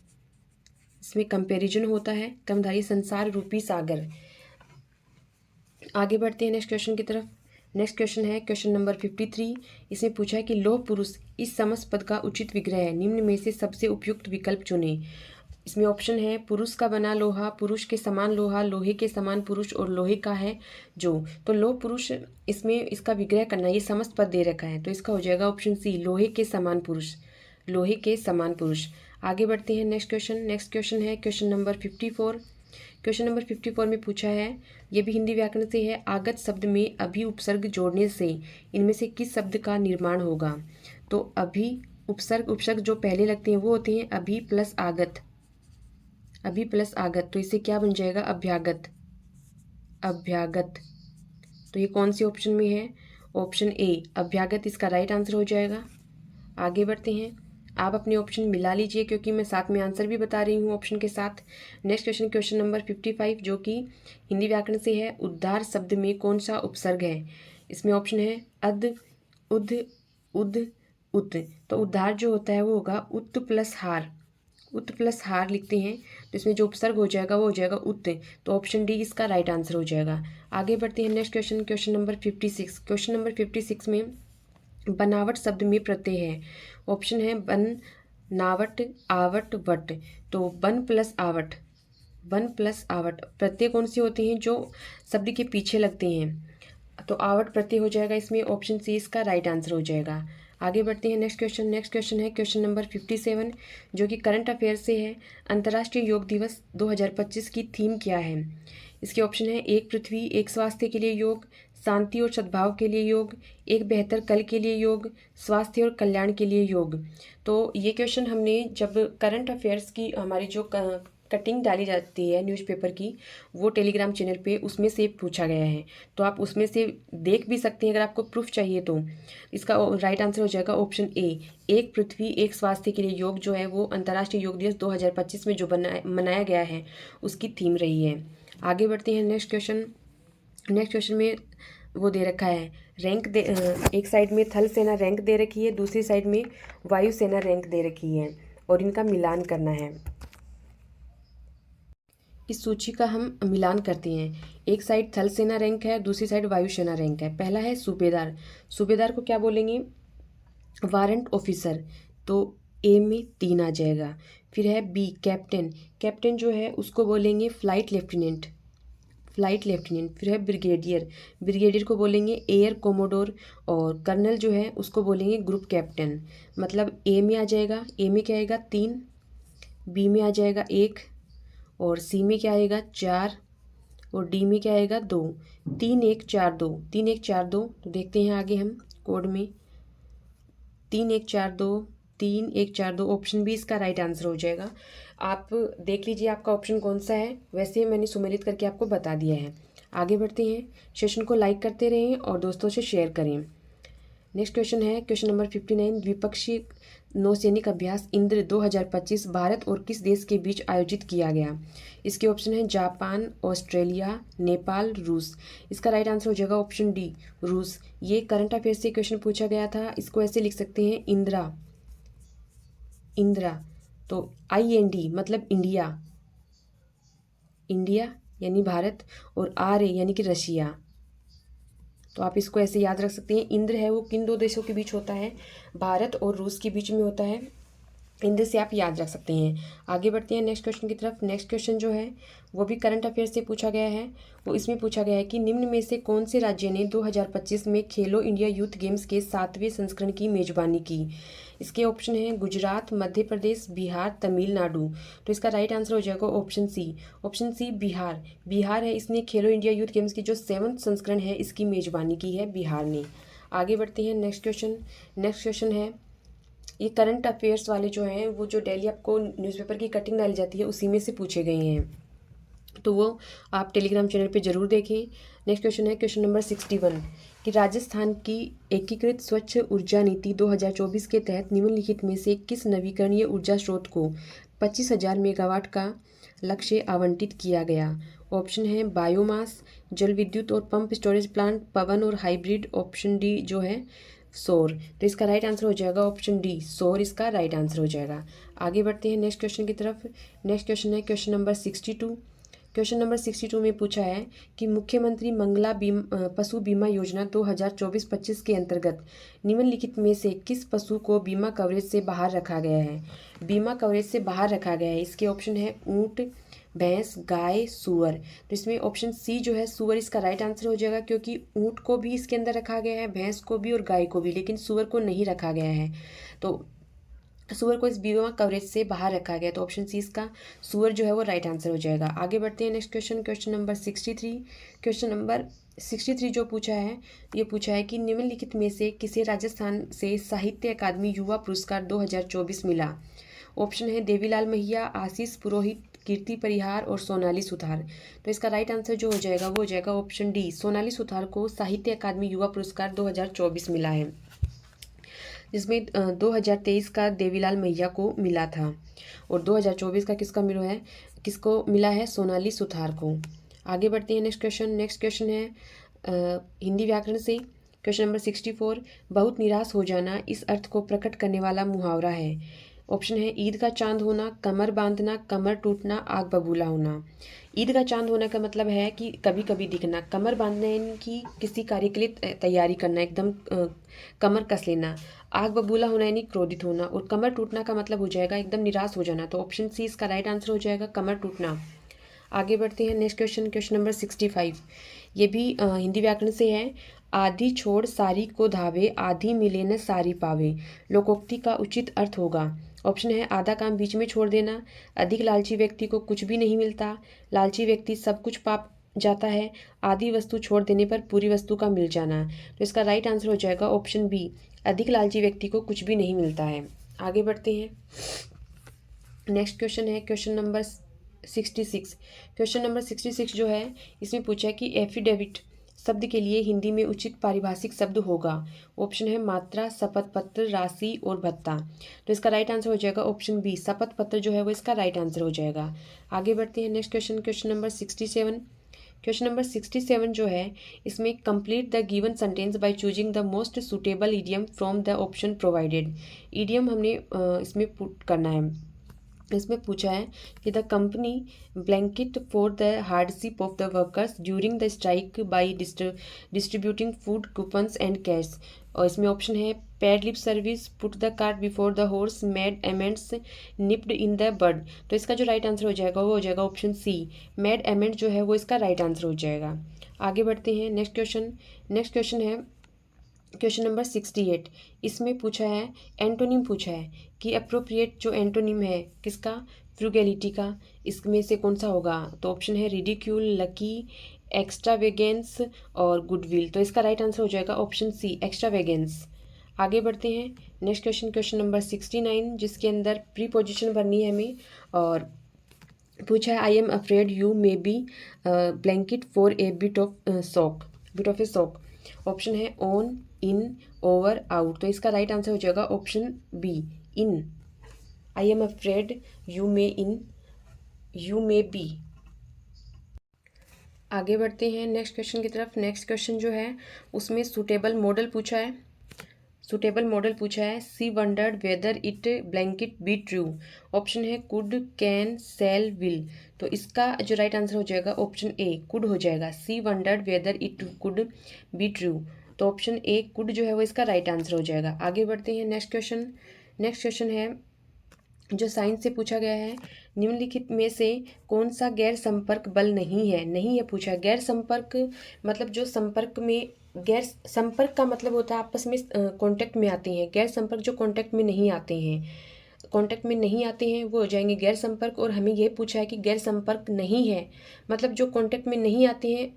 इसमें कंपैरिजन होता है, कर्मधारय संसार रूपी सागर। आगे बढ़ते हैं नेक्स्ट क्वेश्चन की तरफ। नेक्स्ट क्वेश्चन है क्वेश्चन नंबर 53। इसमें पूछा है कि लौह पुरुष इस समस्त पद का उचित विग्रह है, निम्न में से सबसे उपयुक्त विकल्प चुनें। इसमें ऑप्शन है पुरुष का बना लोहा, पुरुष के समान लोहा, लोहे के समान पुरुष और लोहे का है जो। तो लौह पुरुष इसमें इसका विग्रह करना, ये समस्त पद दे रखा है। तो इसका हो जाएगा ऑप्शन सी, लोहे के समान पुरुष, लोहे के समान पुरुष। आगे बढ़ते हैं नेक्स्ट क्वेश्चन है क्वेश्चन नंबर 54। क्वेश्चन नंबर 54 में पूछा है, ये भी हिंदी व्याकरण से है, आगत शब्द में अभी उपसर्ग जोड़ने से इनमें से किस शब्द का निर्माण होगा। तो अभी उपसर्ग जो पहले लगते हैं वो होते हैं अभी प्लस आगत, अभी प्लस आगत। तो इससे क्या बन जाएगा, अभ्यागत। तो ये कौन सी ऑप्शन में है, ऑप्शन ए, अभ्यागत इसका राइट आंसर हो जाएगा। आगे बढ़ते हैं, आप अपने ऑप्शन मिला लीजिए क्योंकि मैं साथ में आंसर भी बता रही हूँ ऑप्शन के साथ। नेक्स्ट क्वेश्चन नंबर 55 जो कि हिंदी व्याकरण से है, उद्धार शब्द में कौन सा उपसर्ग है। इसमें ऑप्शन है अद, उद, उद, उत। तो उद्धार जो होता है वो होगा उत प्लस हार, उत प्लस हार लिखते हैं। तो इसमें जो उपसर्ग हो जाएगा वो हो जाएगा उत। तो ऑप्शन डी इसका राइट आंसर हो जाएगा। आगे बढ़ते हैं next question number 56। Question number 56 में बनावट शब्द में प्रत्यय है। ऑप्शन है बन, नावट, आवट, वट। तो बन प्लस आवट, प्रत्यय कौन सी होती हैं, जो शब्द के पीछे लगते हैं। तो आवट प्रत्यय हो जाएगा इसमें, ऑप्शन सी इसका राइट आंसर हो जाएगा। आगे बढ़ते हैं नेक्स्ट क्वेश्चन है क्वेश्चन नंबर 57 जो कि करंट अफेयर से है। अंतर्राष्ट्रीय योग दिवस 2025 की थीम क्या है। इसके ऑप्शन है एक पृथ्वी, एक स्वास्थ्य के लिए योग, शांति और सद्भाव के लिए योग, एक बेहतर कल के लिए योग, स्वास्थ्य और कल्याण के लिए योग। तो ये क्वेश्चन हमने जब करंट अफेयर्स की हमारी जो कटिंग डाली जाती है न्यूज़पेपर की, वो टेलीग्राम चैनल पे उसमें से पूछा गया है। तो आप उसमें से देख भी सकते हैं अगर आपको प्रूफ चाहिए तो। इसका राइट आंसर हो जाएगा ऑप्शन ए, एक पृथ्वी एक स्वास्थ्य के लिए योग जो है वो अंतर्राष्ट्रीय योग दिवस 2025 में जो मनाया गया है उसकी थीम रही है। आगे बढ़ते हैं नेक्स्ट क्वेश्चन। नेक्स्ट क्वेश्चन में वो दे रखा है रैंक दे, एक साइड में थल सेना रैंक दे रखी है, दूसरी साइड में वायुसेना रैंक दे रखी है और इनका मिलान करना है। इस सूची का हम मिलान करते हैं। एक साइड थल सेना रैंक है, दूसरी साइड वायुसेना रैंक है। पहला है सूबेदार, सूबेदार को क्या बोलेंगे, वारंट ऑफिसर, तो ए में 3 आ जाएगा। फिर है बी कैप्टन, कैप्टन जो है उसको बोलेंगे फ्लाइट लेफ्टिनेंट, फ्लाइट लेफ्टिनेंट। फिर है ब्रिगेडियर, ब्रिगेडियर को बोलेंगे एयर कोमोडोर और कर्नल जो है उसको बोलेंगे ग्रुप कैप्टन। मतलब ए में आ जाएगा, ए में क्या आएगा 3, बी में आ जाएगा 1 और सी में क्या आएगा 4 और डी में क्या आएगा 2। 3 1 4 2, 3 1 4 2। तो देखते हैं आगे हम कोड में 3 1 4 2, 3 1 4 2, ऑप्शन बी इसका राइट आंसर हो जाएगा। आप देख लीजिए आपका ऑप्शन कौन सा है, वैसे मैंने सुमेलित करके आपको बता दिया है। आगे बढ़ते हैं, सेशन को लाइक करते रहें और दोस्तों से शेयर करें। नेक्स्ट क्वेश्चन है क्वेश्चन नंबर 59, द्विपक्षीय नौसैनिक अभ्यास इंद्र 2025 भारत और किस देश के बीच आयोजित किया गया। इसके ऑप्शन है जापान, ऑस्ट्रेलिया, नेपाल, रूस। इसका राइट आंसर हो जाएगा ऑप्शन डी रूस। ये करंट अफेयर से क्वेश्चन पूछा गया था, इसको ऐसे लिख सकते हैं इंदिरा, इंदिरा तो IND मतलब इंडिया, इंडिया यानी भारत और RA यानी कि रशिया। तो आप इसको ऐसे याद रख सकते हैं। इंद्र है वो किन 2 देशों के बीच होता है, भारत और रूस के बीच में होता है। इंद्र से आप याद रख सकते हैं। आगे बढ़ते हैं नेक्स्ट क्वेश्चन की तरफ। नेक्स्ट क्वेश्चन जो है वो भी करंट अफेयर से पूछा गया है। वो इसमें पूछा गया है कि निम्न में से कौन से राज्य ने 2025 में खेलो इंडिया यूथ गेम्स के 7वें संस्करण की मेजबानी की। इसके ऑप्शन हैं गुजरात, मध्य प्रदेश, बिहार, तमिलनाडु। तो इसका राइट आंसर हो जाएगा option C, option C Bihar. Bihar है, इसने खेलो इंडिया यूथ गेम्स की जो 7वां संस्करण है इसकी मेजबानी की है बिहार ने। आगे बढ़ते हैं नेक्स्ट क्वेश्चन। नेक्स्ट क्वेश्चन है, ये करंट अफेयर्स वाले जो हैं वो जो डेली आपको न्यूज़पेपर की कटिंग डाली जाती है उसी में से पूछे गए हैं, तो वो आप टेलीग्राम चैनल पे ज़रूर देखें। नेक्स्ट क्वेश्चन है क्वेश्चन नंबर 61 कि राजस्थान की एकीकृत स्वच्छ ऊर्जा नीति 2024 के तहत निम्नलिखित में से किस नवीकरणीय ऊर्जा स्रोत को 25,000 मेगावाट का लक्ष्य आवंटित किया गया। ऑप्शन है बायोमास, जल विद्युत और पंप स्टोरेज प्लांट, पवन और हाइब्रिड। ऑप्शन डी जो है सौर। तो इसका राइट आंसर हो जाएगा ऑप्शन डी सौर, इसका राइट आंसर हो जाएगा। आगे बढ़ते हैं नेक्स्ट क्वेश्चन की तरफ। नेक्स्ट क्वेश्चन है क्वेश्चन नंबर 62। क्वेश्चन नंबर 62 में पूछा है कि मुख्यमंत्री मंगला पशु बीमा योजना 2024-25 के अंतर्गत निम्नलिखित में से किस पशु को बीमा कवरेज से बाहर रखा गया है। बीमा कवरेज से बाहर रखा गया है, इसके ऑप्शन है ऊंट, भैंस, गाय, सुअर। तो इसमें ऑप्शन सी जो है सुअर इसका राइट आंसर हो जाएगा, क्योंकि ऊंट को भी इसके अंदर रखा गया है, भैंस को भी और गाय को भी, लेकिन सुअर को नहीं रखा गया है। तो सुअर को इस बीमा कवरेज से बाहर रखा गया, तो ऑप्शन सी इसका सुअर जो है वो राइट आंसर हो जाएगा। आगे बढ़ते हैं next question, question number 63। Question number 63 जो पूछा है ये पूछा है कि निम्नलिखित में से किसे राजस्थान से साहित्य अकादमी युवा पुरस्कार 2024 मिला। ऑप्शन है देवीलाल महिया, आशीष पुरोहित, कीर्ति परिहार और सोनाली सुथार। तो इसका राइट आंसर जो हो जाएगा वो हो जाएगा ऑप्शन डी, सोनाली सुथार को साहित्य अकादमी युवा पुरस्कार 2024 मिला है, जिसमें 2023 का देवीलाल मैया को मिला था और 2024 का किसका मिला है, किसको मिला है, सोनाली सुथार को। आगे बढ़ते हैं नेक्स्ट क्वेश्चन। नेक्स्ट क्वेश्चन है हिंदी व्याकरण से क्वेश्चन नंबर 64। बहुत निराश हो जाना इस अर्थ को प्रकट करने वाला मुहावरा है। ऑप्शन है ईद का चांद होना, कमर बांधना, कमर टूटना, आग बबूला होना। ईद का चांद होने का मतलब है कि कभी कभी दिखना, कमर बांधना यानी कि किसी कार्य के लिए तैयारी करना, एकदम कमर कस लेना, आग बबूला होना यानी क्रोधित होना, और कमर टूटना का मतलब हो जाएगा एकदम निराश हो जाना। तो ऑप्शन सी इसका राइट आंसर हो जाएगा कमर टूटना। आगे बढ़ते हैं नेक्स्ट क्वेश्चन, क्वेश्चन नंबर 65। ये भी हिंदी व्याकरण से है। आधी छोड़ सारी को धावे, आधी मिले न सारी पावे। लोकोक्ति का उचित अर्थ होगा। ऑप्शन है आधा काम बीच में छोड़ देना, अधिक लालची व्यक्ति को कुछ भी नहीं मिलता, लालची व्यक्ति सब कुछ पा जाता है, आधी वस्तु छोड़ देने पर पूरी वस्तु का मिल जाना। तो इसका राइट आंसर हो जाएगा ऑप्शन बी, अधिक लालची व्यक्ति को कुछ भी नहीं मिलता है। आगे बढ़ते हैं नेक्स्ट क्वेश्चन है क्वेश्चन नंबर 66। क्वेश्चन नंबर 66 जो है इसमें पूछा है कि एफिडेविट शब्द के लिए हिंदी में उचित पारिभाषिक शब्द होगा। ऑप्शन है मात्रा, शपथ पत्र, राशि और भत्ता। तो इसका राइट आंसर हो जाएगा ऑप्शन बी, शपथ पत्र जो है वो इसका राइट आंसर हो जाएगा। आगे बढ़ते हैं next question, question number 67। Question number 67 जो है इसमें complete the given sentence by choosing the most suitable idiom from the option provided. Idiom हमने इसमें पुट करना है। इसमें पूछा है कि the company blanket for the hardship of the workers during the strike by distributing food coupons and cash. और इसमें ऑप्शन है paid lip service, put the cart before the horse, made amends, nipped in the bud. तो इसका जो right answer हो जाएगा वो हो जाएगा ऑप्शन सी, मेड एमेंट जो है वो इसका राइट आंसर हो जाएगा। आगे बढ़ते हैं नेक्स्ट क्वेश्चन। नेक्स्ट क्वेश्चन है क्वेश्चन नंबर 68। इसमें पूछा है एंटोनिम पूछा है कि अप्रोप्रिएट जो एंटोनिम है किसका, फ्रूगैलिटी का, इसमें से कौन सा होगा। तो ऑप्शन है रिडिक्यूल, लकी, एक्स्ट्रावेगेंस और गुडविल। तो इसका राइट आंसर हो जाएगा ऑप्शन सी, एक्स्ट्रावेगेंस। आगे बढ़ते हैं नेक्स्ट क्वेश्चन, क्वेश्चन नंबर 69 जिसके अंदर प्रीपोजिशन भरनी है हमें। और पूछा है I am afraid you may be blanket for a bit of sock, bit of a sock. Option है ऑन, इन, ओवर, आउट। तो इसका राइट आंसर हो जाएगा option B, in. I am afraid you may be. आगे बढ़ते हैं next question की तरफ। नेक्स्ट क्वेश्चन जो है उसमें सूटेबल मॉडल पूछा है। सूटेबल मॉडल पूछा है she wondered whether it blanket be true. Option है कुड, कैन, सेल, विल। तो इसका जो राइट आंसर हो जाएगा ऑप्शन ए, कुड हो जाएगा। She wondered whether it could be true. तो ऑप्शन ए कुड जो है वो इसका राइट आंसर हो जाएगा। आगे बढ़ते हैं नेक्स्ट क्वेश्चन। नेक्स्ट क्वेश्चन है जो साइंस से पूछा गया है, निम्नलिखित में से कौन सा गैर संपर्क बल नहीं है। नहीं है पूछा। गैर संपर्क मतलब जो संपर्क में, गैर संपर्क का मतलब होता है आपस में कांटेक्ट में आते हैं। गैर संपर्क जो कांटेक्ट में नहीं आते हैं, कांटेक्ट में नहीं आते हैं वो हो जाएंगे गैर संपर्क। और हमें ये पूछा है कि गैर संपर्क नहीं है मतलब जो कांटेक्ट में नहीं आते हैं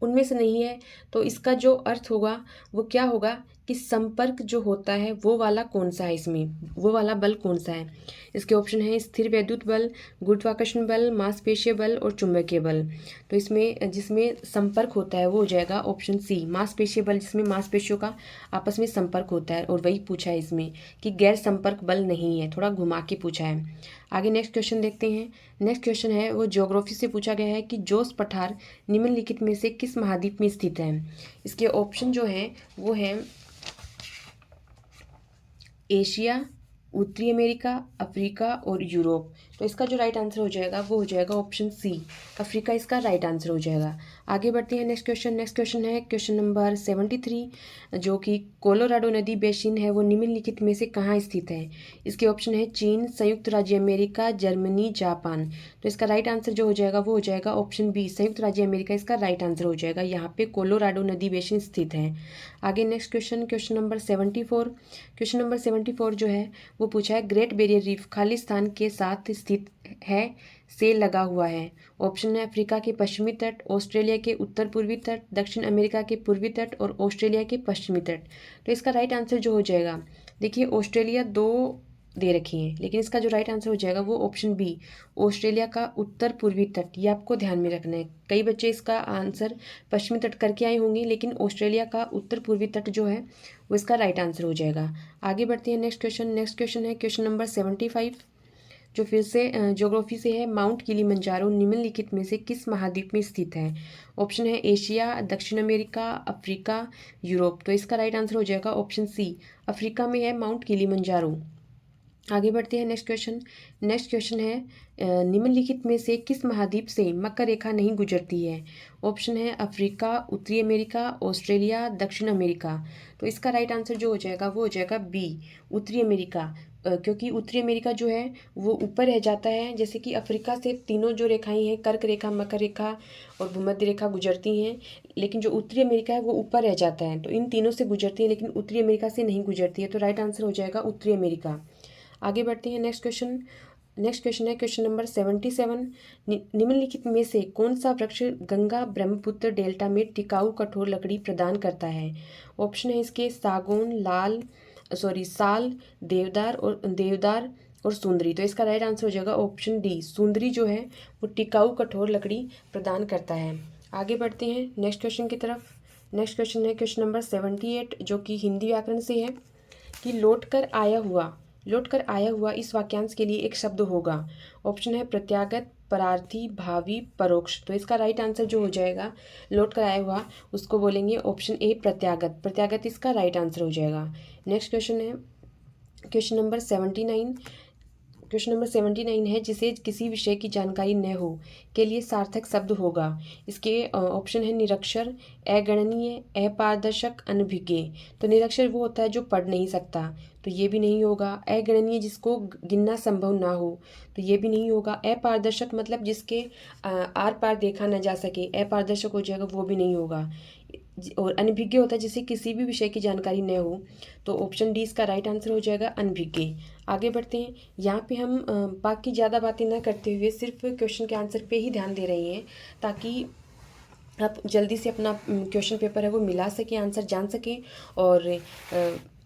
उनमें से नहीं है। तो इसका जो अर्थ होगा वो क्या होगा कि संपर्क जो होता है वो वाला कौन सा है, इसमें वो वाला बल कौन सा है। इसके ऑप्शन है स्थिर वैद्युत बल, गुरुत्वाकर्षण बल, मांसपेशीय बल और चुंबकीय बल। तो इसमें जिसमें संपर्क होता है वो हो जाएगा ऑप्शन सी, मांसपेशीय बल, जिसमें मांसपेशियों का आपस में संपर्क होता है। और वही पूछा है इसमें कि गैर संपर्क बल नहीं है, थोड़ा घुमा के पूछा है। आगे नेक्स्ट क्वेश्चन देखते हैं। नेक्स्ट क्वेश्चन है वो ज्योग्राफी से पूछा गया है कि जोस पठार निम्नलिखित में से किस महाद्वीप में स्थित है। इसके ऑप्शन जो हैं वो हैं एशिया, उत्तरी अमेरिका, अफ्रीका और यूरोप। तो इसका जो राइट आंसर हो जाएगा वो हो जाएगा ऑप्शन सी, अफ्रीका इसका राइट आंसर हो जाएगा। आगे बढ़ते हैं नेक्स्ट क्वेश्चन। नेक्स्ट क्वेश्चन है क्वेश्चन नंबर 73 जो कि कोलोराडो नदी बेसिन है वो निम्नलिखित में से कहाँ स्थित है। इसके ऑप्शन है चीन, संयुक्त राज्य अमेरिका, जर्मनी, जापान। तो इसका राइट आंसर जो हो जाएगा वो हो जाएगा ऑप्शन बी, संयुक्त राज्य अमेरिका इसका राइट आंसर हो जाएगा। यहाँ पे कोलोराडो नदी बेसिन स्थित है। आगे next question, question number 74। Question number 74 जो है वो पूछा है ग्रेट बैरियर रीफ खालिस्तान के साथ स्थित है से लगा हुआ है। ऑप्शन है अफ्रीका के पश्चिमी तट, ऑस्ट्रेलिया के उत्तर पूर्वी तट, दक्षिण अमेरिका के पूर्वी तट और ऑस्ट्रेलिया के पश्चिमी तट। तो इसका राइट आंसर जो हो जाएगा, देखिए ऑस्ट्रेलिया दो दे रखी हैं लेकिन इसका जो राइट आंसर हो जाएगा वो ऑप्शन बी, ऑस्ट्रेलिया का उत्तर पूर्वी तट। ये आपको ध्यान में रखना है। कई बच्चे इसका आंसर पश्चिमी तट करके आए होंगे लेकिन ऑस्ट्रेलिया का उत्तर पूर्वी तट जो है वो इसका राइट आंसर हो जाएगा। आगे बढ़ते हैं नेक्स्ट क्वेश्चन। नेक्स्ट क्वेश्चन है क्वेश्चन नंबर 75 जो फिर से ज्योग्राफी से है। माउंट किलिमंजारो निम्नलिखित में से किस महाद्वीप में स्थित है। ऑप्शन है एशिया, दक्षिण अमेरिका, अफ्रीका, यूरोप। तो इसका राइट आंसर हो जाएगा ऑप्शन सी, अफ्रीका में है माउंट किलिमंजारो। आगे बढ़ते हैं नेक्स्ट क्वेश्चन। नेक्स्ट क्वेश्चन है निम्नलिखित में से किस महाद्वीप से मकर रेखा नहीं गुजरती है। ऑप्शन है अफ्रीका, उत्तरी अमेरिका, ऑस्ट्रेलिया, दक्षिण अमेरिका। तो इसका राइट आंसर जो हो जाएगा वो हो जाएगा बी, उत्तरी अमेरिका। क्योंकि उत्तरी अमेरिका जो है वो ऊपर रह जाता है, जैसे कि अफ्रीका से तीनों जो रेखाएं हैं कर्क रेखा, मकर रेखा और भूमध्य रेखा गुजरती हैं, लेकिन जो उत्तरी अमेरिका है वो ऊपर रह जाता है। तो इन तीनों से गुजरती है लेकिन उत्तरी अमेरिका से नहीं गुजरती है। तो राइट आंसर हो जाएगा उत्तरी अमेरिका। आगे बढ़ते हैं नेक्स्ट क्वेश्चन। नेक्स्ट क्वेश्चन है क्वेश्चन नंबर 77। निम्नलिखित में से कौन सा वृक्ष गंगा ब्रह्मपुत्र डेल्टा में टिकाऊ कठोर लकड़ी प्रदान करता है। ऑप्शन है इसके सागौन, साल, देवदार और सुंदरी। तो इसका राइट आंसर हो जाएगा ऑप्शन डी, सुंदरी जो है वो टिकाऊ कठोर लकड़ी प्रदान करता है। आगे बढ़ते हैं नेक्स्ट क्वेश्चन की तरफ। नेक्स्ट क्वेश्चन है क्वेश्चन नंबर 78, जो कि हिंदी व्याकरण से है कि लौट कर आया हुआ इस वाक्यांश के लिए एक शब्द होगा। ऑप्शन है प्रत्यागत, परार्थी, भावी, परोक्ष। तो इसका राइट आंसर जो हो जाएगा लौट कर आया हुआ उसको बोलेंगे ऑप्शन ए प्रत्यागत। प्रत्यागत इसका राइट आंसर हो जाएगा। नेक्स्ट क्वेश्चन है क्वेश्चन नंबर 79। क्वेश्चन नंबर 79 है जिसे किसी विषय की जानकारी न हो के लिए सार्थक शब्द होगा। इसके ऑप्शन है निरक्षर, अगणनीय, अपारदर्शक, अनभिज्ञ। तो निरक्षर वो होता है जो पढ़ नहीं सकता, तो ये भी नहीं होगा। अगणनीय जिसको गिनना संभव ना हो, तो ये भी नहीं होगा। अपारदर्शक मतलब जिसके आर पार देखा न जा सके, अपारदर्शक हो जाएगा, वो भी नहीं होगा। और अनभिज्ञ होता है जिसे किसी भी विषय की जानकारी न हो, तो ऑप्शन डी इसका राइट आंसर हो जाएगा अनभिज्ञ। आगे बढ़ते हैं। यहाँ पे हम बाकी ज़्यादा बातें ना करते हुए सिर्फ क्वेश्चन के आंसर पे ही ध्यान दे रहे हैं, ताकि आप जल्दी से अपना क्वेश्चन पेपर है वो मिला सकें, आंसर जान सकें। और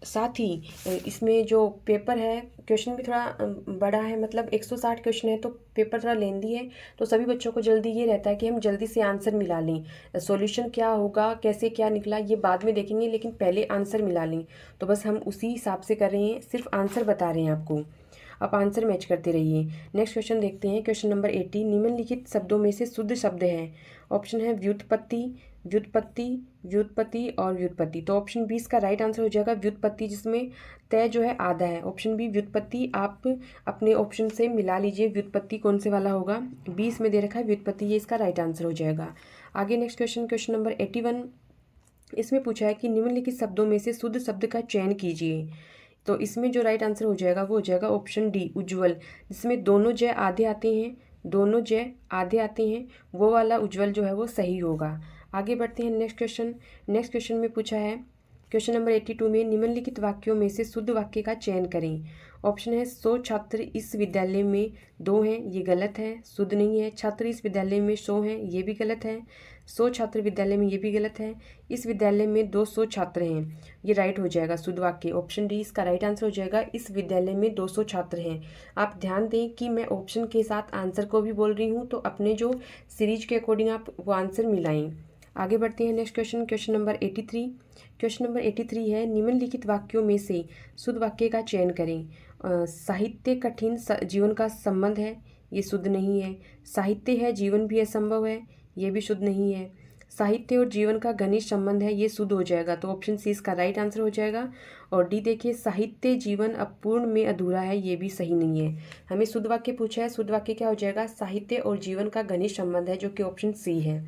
साथ ही इसमें जो पेपर है क्वेश्चन भी थोड़ा बड़ा है, मतलब 160 क्वेश्चन है, तो पेपर थोड़ा लेंदी है। तो सभी बच्चों को जल्दी ये रहता है कि हम जल्दी से आंसर मिला लें। सॉल्यूशन क्या होगा, कैसे क्या निकला, ये बाद में देखेंगे, लेकिन पहले आंसर मिला लें। तो बस हम उसी हिसाब से कर रहे हैं, सिर्फ आंसर बता रहे हैं आपको। आप आंसर मैच करते रहिए। नेक्स्ट क्वेश्चन देखते हैं क्वेश्चन नंबर 80। निम्नलिखित शब्दों में से शुद्ध शब्द है। ऑप्शन है व्युत्पत्ति, व्युत्पत्ति, व्युत्पत्ति और व्युत्पत्ति। तो ऑप्शन बी इसका राइट आंसर हो जाएगा व्युत्पत्ति, जिसमें तय जो है आधा है। ऑप्शन बी व्युत्पत्ति, आप अपने ऑप्शन से मिला लीजिए व्युत्पत्ति कौन से वाला होगा। 20 में दे रखा है व्युत्पत्ति, ये इसका राइट आंसर हो जाएगा। आगे नेक्स्ट क्वेश्चन, क्वेश्चन नंबर 81। इसमें पूछा है कि निम्नलिखित शब्दों में से शुद्ध शब्द का चयन कीजिए। तो इसमें जो राइट आंसर हो जाएगा वो हो जाएगा ऑप्शन डी उज्ज्वल, जिसमें दोनों जय आधे आते हैं, दोनों जय आधे आते हैं, वो वाला उज्ज्वल जो है वो सही होगा। आगे बढ़ते हैं नेक्स्ट क्वेश्चन। नेक्स्ट क्वेश्चन में पूछा है क्वेश्चन नंबर 82 में निम्नलिखित वाक्यों में से शुद्ध वाक्य का चयन करें। ऑप्शन है 100 छात्र इस विद्यालय में 2 हैं, ये गलत है, शुद्ध नहीं है। छात्र इस विद्यालय में 100 हैं, ये भी गलत है। 100 छात्र विद्यालय में, ये भी गलत है। इस विद्यालय में 200 छात्र हैं, ये राइट हो जाएगा शुद्ध वाक्य। ऑप्शन डी इसका राइट आंसर हो जाएगा, इस विद्यालय में 200 छात्र हैं। आप ध्यान दें कि मैं ऑप्शन के साथ आंसर को भी बोल रही हूँ, तो अपने जो सीरीज के अकॉर्डिंग आप वो आंसर मिलाएं। आगे बढ़ते हैं next question, question number 83। Question number 83 है निम्नलिखित वाक्यों में से शुद्ध वाक्य का चयन करें। साहित्य कठिन जीवन का संबंध है, ये शुद्ध नहीं है। साहित्य है जीवन भी असंभव है, ये भी शुद्ध नहीं है। साहित्य और जीवन का घनिष्ठ संबंध है, ये शुद्ध हो जाएगा। तो ऑप्शन सी इसका राइट आंसर हो जाएगा। और डी देखिए, साहित्य जीवन अपूर्ण में अधूरा है, ये भी सही नहीं है। हमें शुद्ध वाक्य पूछा है, शुद्ध वाक्य क्या हो जाएगा, साहित्य और जीवन का घनिष्ठ संबंध है, जो कि ऑप्शन सी है।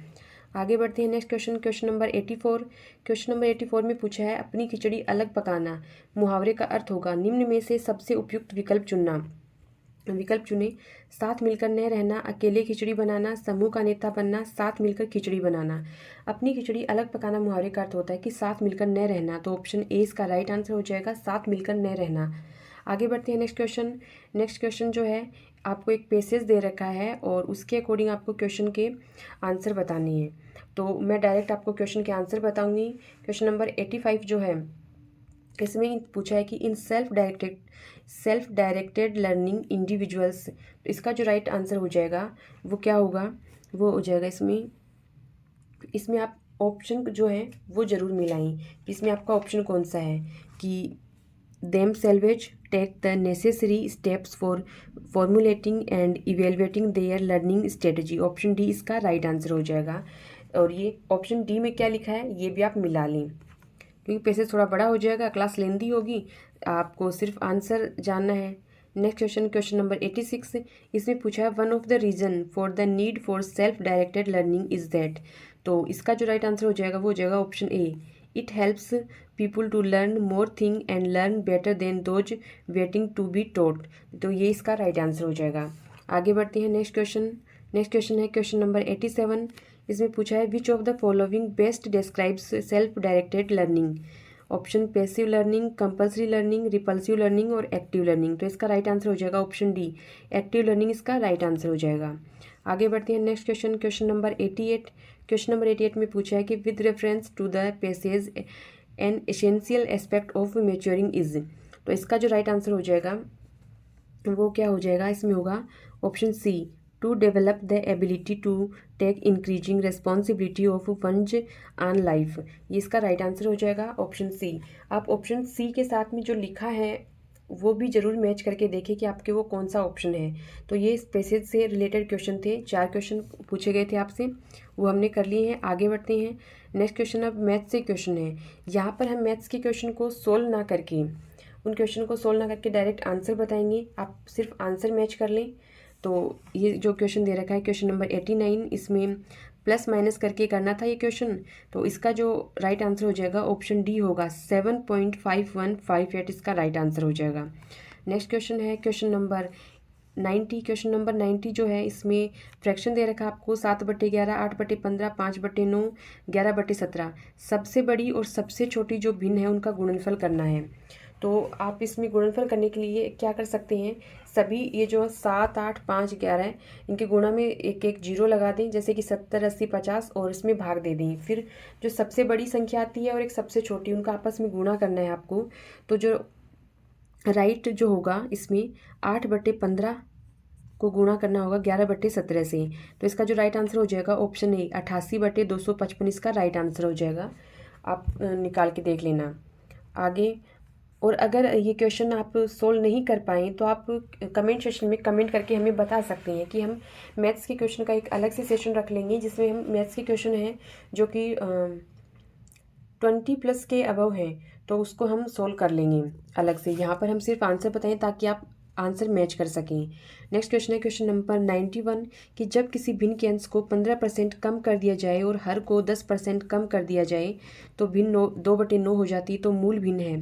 आगे बढ़ते हैं next question, question number 84। Question number 84 में पूछा है अपनी खिचड़ी अलग पकाना मुहावरे का अर्थ होगा, निम्न में से सबसे उपयुक्त विकल्प चुनना। विकल्प चुने। साथ मिलकर न रहना, अकेले खिचड़ी बनाना, समूह का नेता बनना, साथ मिलकर खिचड़ी बनाना। अपनी खिचड़ी अलग पकाना मुहावरे का अर्थ होता है कि साथ मिलकर न रहना, तो ऑप्शन ए इसका राइट आंसर हो जाएगा, साथ मिलकर न रहना। आगे बढ़ते हैं नेक्स्ट क्वेश्चन। नेक्स्ट क्वेश्चन जो है आपको एक पैसेज दे रखा है और उसके अकॉर्डिंग आपको क्वेश्चन के आंसर बताने हैं। तो मैं डायरेक्ट आपको क्वेश्चन के आंसर बताऊंगी। क्वेश्चन नंबर 85 जो है इसमें पूछा है कि in self directed learning individuals, तो इसका जो राइट आंसर हो जाएगा वो क्या होगा, वो हो जाएगा इसमें आप ऑप्शन जो है वो ज़रूर मिलाएं। इसमें आपका ऑप्शन कौन सा है कि themselves take the necessary steps for formulating and evaluating their learning strategy। Option D इसका राइट आंसर हो जाएगा। और ये ऑप्शन डी में क्या लिखा है ये भी आप मिला लें, क्योंकि पैसेज थोड़ा बड़ा हो जाएगा, क्लास लेंदी होगी, आपको सिर्फ आंसर जानना है। Next question, question number 86। इसमें पूछा है one of the reason for the need for self directed learning is that. तो इसका जो राइट आंसर हो जाएगा वो हो जाएगा option A, it helps people to learn more thing and learn better than those waiting to be taught. तो ये इसका राइट आंसर हो जाएगा। आगे बढ़ते हैं नेक्स्ट क्वेश्चन। नेक्स्ट क्वेश्चन है क्वेश्चन नंबर 87। इसमें पूछा है which of the following best describes self directed learning. Option passive learning, compulsory learning, repulsive learning और एक्टिव लर्निंग। तो इसका राइट आंसर हो जाएगा ऑप्शन डी, एक्टिव लर्निंग इसका राइट आंसर हो जाएगा। आगे बढ़ते हैं next question, question number 88। Question number 88 में पूछा है कि with reference to the passage an essential aspect of maturing is. तो इसका जो राइट आंसर हो जाएगा वो क्या हो जाएगा, इसमें होगा option C, to develop the ability to take increasing responsibility of one's own life. ये इसका राइट आंसर हो जाएगा ऑप्शन सी। आप ऑप्शन सी के साथ में जो लिखा है वो भी ज़रूर मैच करके देखें कि आपके वो कौन सा ऑप्शन है। तो ये स्पेसेज से रिलेटेड क्वेश्चन थे, 4 क्वेश्चन पूछे गए थे आपसे, वो हमने कर लिए हैं। आगे बढ़ते हैं। नेक्स्ट क्वेश्चन अब मैथ्स से क्वेश्चन है। यहाँ पर हम मैथ्स के क्वेश्चन को सोल्व ना करके, उन क्वेश्चन को सोल्व ना करके डायरेक्ट आंसर बताएंगे, आप सिर्फ आंसर मैच कर लें। तो ये जो क्वेश्चन दे रखा है क्वेश्चन नंबर 89, इसमें प्लस माइनस करके करना था ये क्वेश्चन। तो इसका जो राइट आंसर हो जाएगा ऑप्शन डी होगा, 7.5158 इसका राइट आंसर हो जाएगा। नेक्स्ट क्वेश्चन है क्वेश्चन नंबर 90। क्वेश्चन नंबर 90 जो है इसमें फ्रैक्शन दे रखा है आपको 7/11, 8/15, 5/9, 11/17। सबसे बड़ी और सबसे छोटी जो भिन्न है उनका गुणनफल करना है। तो आप इसमें गुणनफल करने के लिए क्या कर सकते हैं, सभी ये जो 7, 8, 5, 11 इनके गुणा में एक एक जीरो लगा दें, जैसे कि 70, 80, 50, और इसमें भाग दे दें। फिर जो सबसे बड़ी संख्या आती है और एक सबसे छोटी, उनका आपस में गुणा करना है आपको। तो जो राइट जो होगा इसमें 8/15 को गुणा करना होगा 11/17 से। तो इसका जो राइट आंसर हो जाएगा ऑप्शन ए, 88/255 इसका राइट आंसर हो जाएगा। आप निकाल के देख लेना। आगे, और अगर ये क्वेश्चन आप सोल्व नहीं कर पाएँ तो आप कमेंट सेक्शन में कमेंट करके हमें बता सकते हैं कि हम मैथ्स के क्वेश्चन का एक अलग से सेशन रख लेंगे, जिसमें हम मैथ्स के क्वेश्चन हैं जो कि 20+ के अबव हैं, तो उसको हम सोल्व कर लेंगे अलग से। यहाँ पर हम सिर्फ आंसर बताएं ताकि आप आंसर मैच कर सकें। नेक्स्ट क्वेश्चन है क्वेश्चन नंबर 91 कि जब किसी भिन्न के अंश को 15% कम कर दिया जाए और हर को 10% कम कर दिया जाए तो भिन्न 2/9 हो जाती, तो मूल भिन्न है।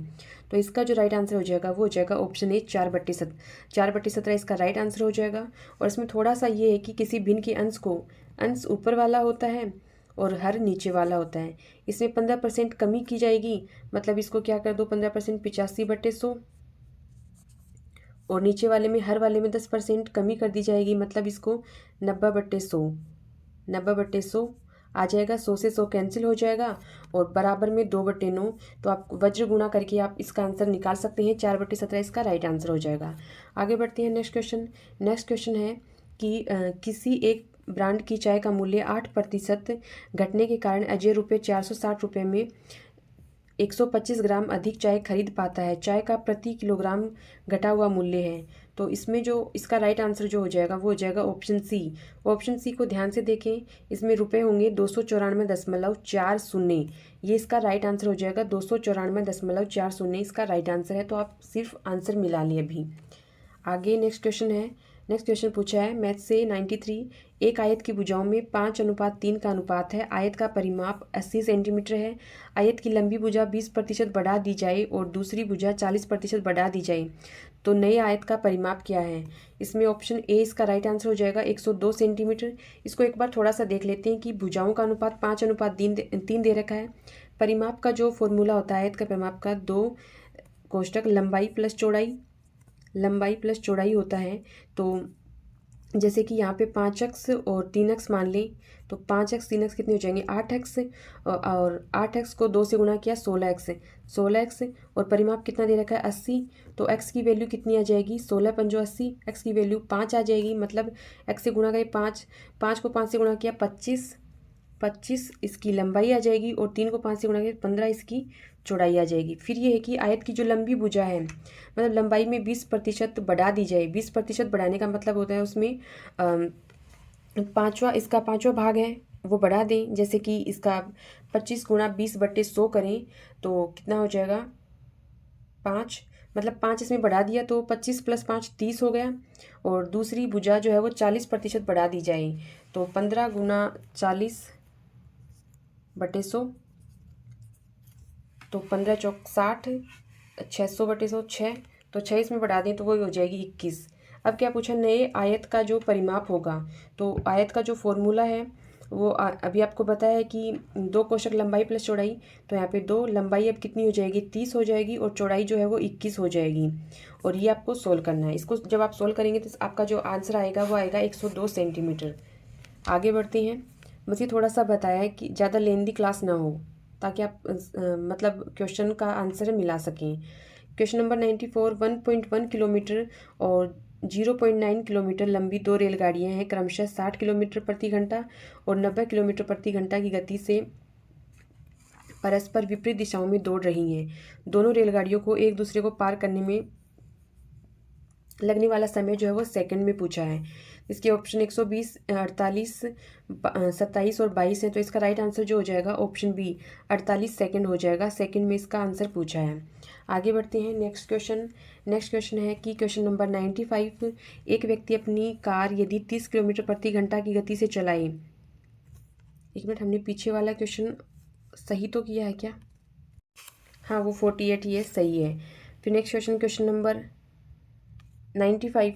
तो इसका जो राइट आंसर हो जाएगा वो हो जाएगा ऑप्शन ए, 4/17। 4/17 इसका राइट आंसर हो जाएगा। और इसमें थोड़ा सा ये है कि किसी भिन्न के अंश को, अंश ऊपर वाला होता है और हर नीचे वाला होता है। इसमें 15% कमी की जाएगी, मतलब इसको क्या कर दो 15%, 85/100। और नीचे वाले में, हर वाले में 10% कमी कर दी जाएगी, मतलब इसको 90/100। 90/100 आ जाएगा, 100 से 100 कैंसिल हो जाएगा और बराबर में 2/9। तो आप वज्र गुणा करके आप इसका आंसर निकाल सकते हैं, 4/17 इसका राइट आंसर हो जाएगा। आगे बढ़ते हैं नेक्स्ट क्वेश्चन। नेक्स्ट क्वेश्चन है कि किसी एक ब्रांड की चाय का मूल्य 8% घटने के कारण अजय ₹460 में 125 ग्राम अधिक चाय खरीद पाता है। चाय का प्रति किलोग्राम घटा हुआ मूल्य है। तो इसमें जो इसका राइट आंसर जो हो जाएगा वो हो जाएगा ऑप्शन सी। ऑप्शन सी को ध्यान से देखें, इसमें रुपए होंगे 294.40। ये इसका राइट आंसर हो जाएगा, 294.40 इसका राइट आंसर है। तो आप सिर्फ आंसर मिला लिए अभी। आगे नेक्स्ट क्वेश्चन है। नेक्स्ट क्वेश्चन पूछा है मैथ से 93, एक आयत की भुजाओं में 5:3 का अनुपात है। आयत का परिमाप 80 सेंटीमीटर है। आयत की लंबी भुजा 20% बढ़ा दी जाए और दूसरी भुजा 40% बढ़ा दी जाए तो नए आयत का परिमाप क्या है। इसमें ऑप्शन ए इसका राइट आंसर हो जाएगा, 102 सेंटीमीटर। इसको एक बार थोड़ा सा देख लेते हैं कि भुजाओं का अनुपात 5:3 दे रखा है। परिमाप का जो फॉर्मूला होता है आयत का परिमाप का, 2 कोष्टक लंबाई प्लस चौड़ाई, लंबाई प्लस चौड़ाई होता है। तो जैसे कि यहाँ पे 5x और 3x मान लें, तो 5x 3x कितने हो जाएंगे, 8x, और 8x को 2 से गुणा किया 16x, और परिमाप कितना दे रखा है 80। तो x की वैल्यू कितनी आ जाएगी, 16×5 = 80। x की वैल्यू 5 आ जाएगी, मतलब x से गुणा करें 5 को 5 से गुणा किया 25 इसकी लंबाई आ जाएगी, और 3 को 5 से गुणा किया 15 इसकी चौड़ाई आ जाएगी। फिर ये है कि आयत की जो लंबी भुजा है, मतलब लंबाई में 20% बढ़ा दी जाए। 20% बढ़ाने का मतलब होता है उसमें इसका पाँचवा भाग है वो बढ़ा दें। जैसे कि इसका 25 × 20/100 करें तो कितना हो जाएगा 5, मतलब 5 इसमें बढ़ा दिया तो 25 + 5 30 हो गया। और दूसरी भुजा जो है वो 40% बढ़ा दी जाए तो 15 × 40/100, तो 15 चौक 60, 600/100 6, तो 6 इसमें बढ़ा दें तो वो हो जाएगी 21। अब क्या पूछा, नए आयत का जो परिमाप होगा। तो आयत का जो फॉर्मूला है वो अभी आपको पता है कि 2 कोष्टक लंबाई प्लस चौड़ाई, तो यहाँ पे 2 लंबाई अब कितनी हो जाएगी 30 हो जाएगी, और चौड़ाई जो है वो 21 हो जाएगी। और ये आपको सोल्व करना है। इसको जब आप सोल्व करेंगे तो आपका जो आंसर आएगा वो आएगा 102 सेंटीमीटर। आगे बढ़ते हैं। मुझे थोड़ा सा बताया है कि ज़्यादा लेंदी क्लास ना हो, ताकि आप मतलब क्वेश्चन का आंसर मिला सकें। क्वेश्चन नंबर 94, 1.1 किलोमीटर और 0.9 किलोमीटर लंबी 2 रेलगाड़ियां हैं, क्रमशः 60 किलोमीटर प्रति घंटा और 90 किलोमीटर प्रति घंटा की गति से परस्पर विपरीत दिशाओं में दौड़ रही हैं। दोनों रेलगाड़ियों को एक दूसरे को पार करने में लगने वाला समय जो है वो सेकंड में पूछा है। इसके ऑप्शन 120, 48, 27 और 22 है। तो इसका राइट आंसर जो हो जाएगा ऑप्शन बी 48 सेकंड हो जाएगा। सेकंड में इसका आंसर पूछा है। आगे बढ़ते हैं नेक्स्ट क्वेश्चन है कि क्वेश्चन नंबर 95, एक व्यक्ति अपनी कार यदि 30 किलोमीटर प्रति घंटा की गति से चलाए। एक मिनट, हमने पीछे वाला क्वेश्चन सही तो किया है क्या? हाँ, वो 48 ये सही है। फिर नेक्स्ट क्वेश्चन नंबर 95,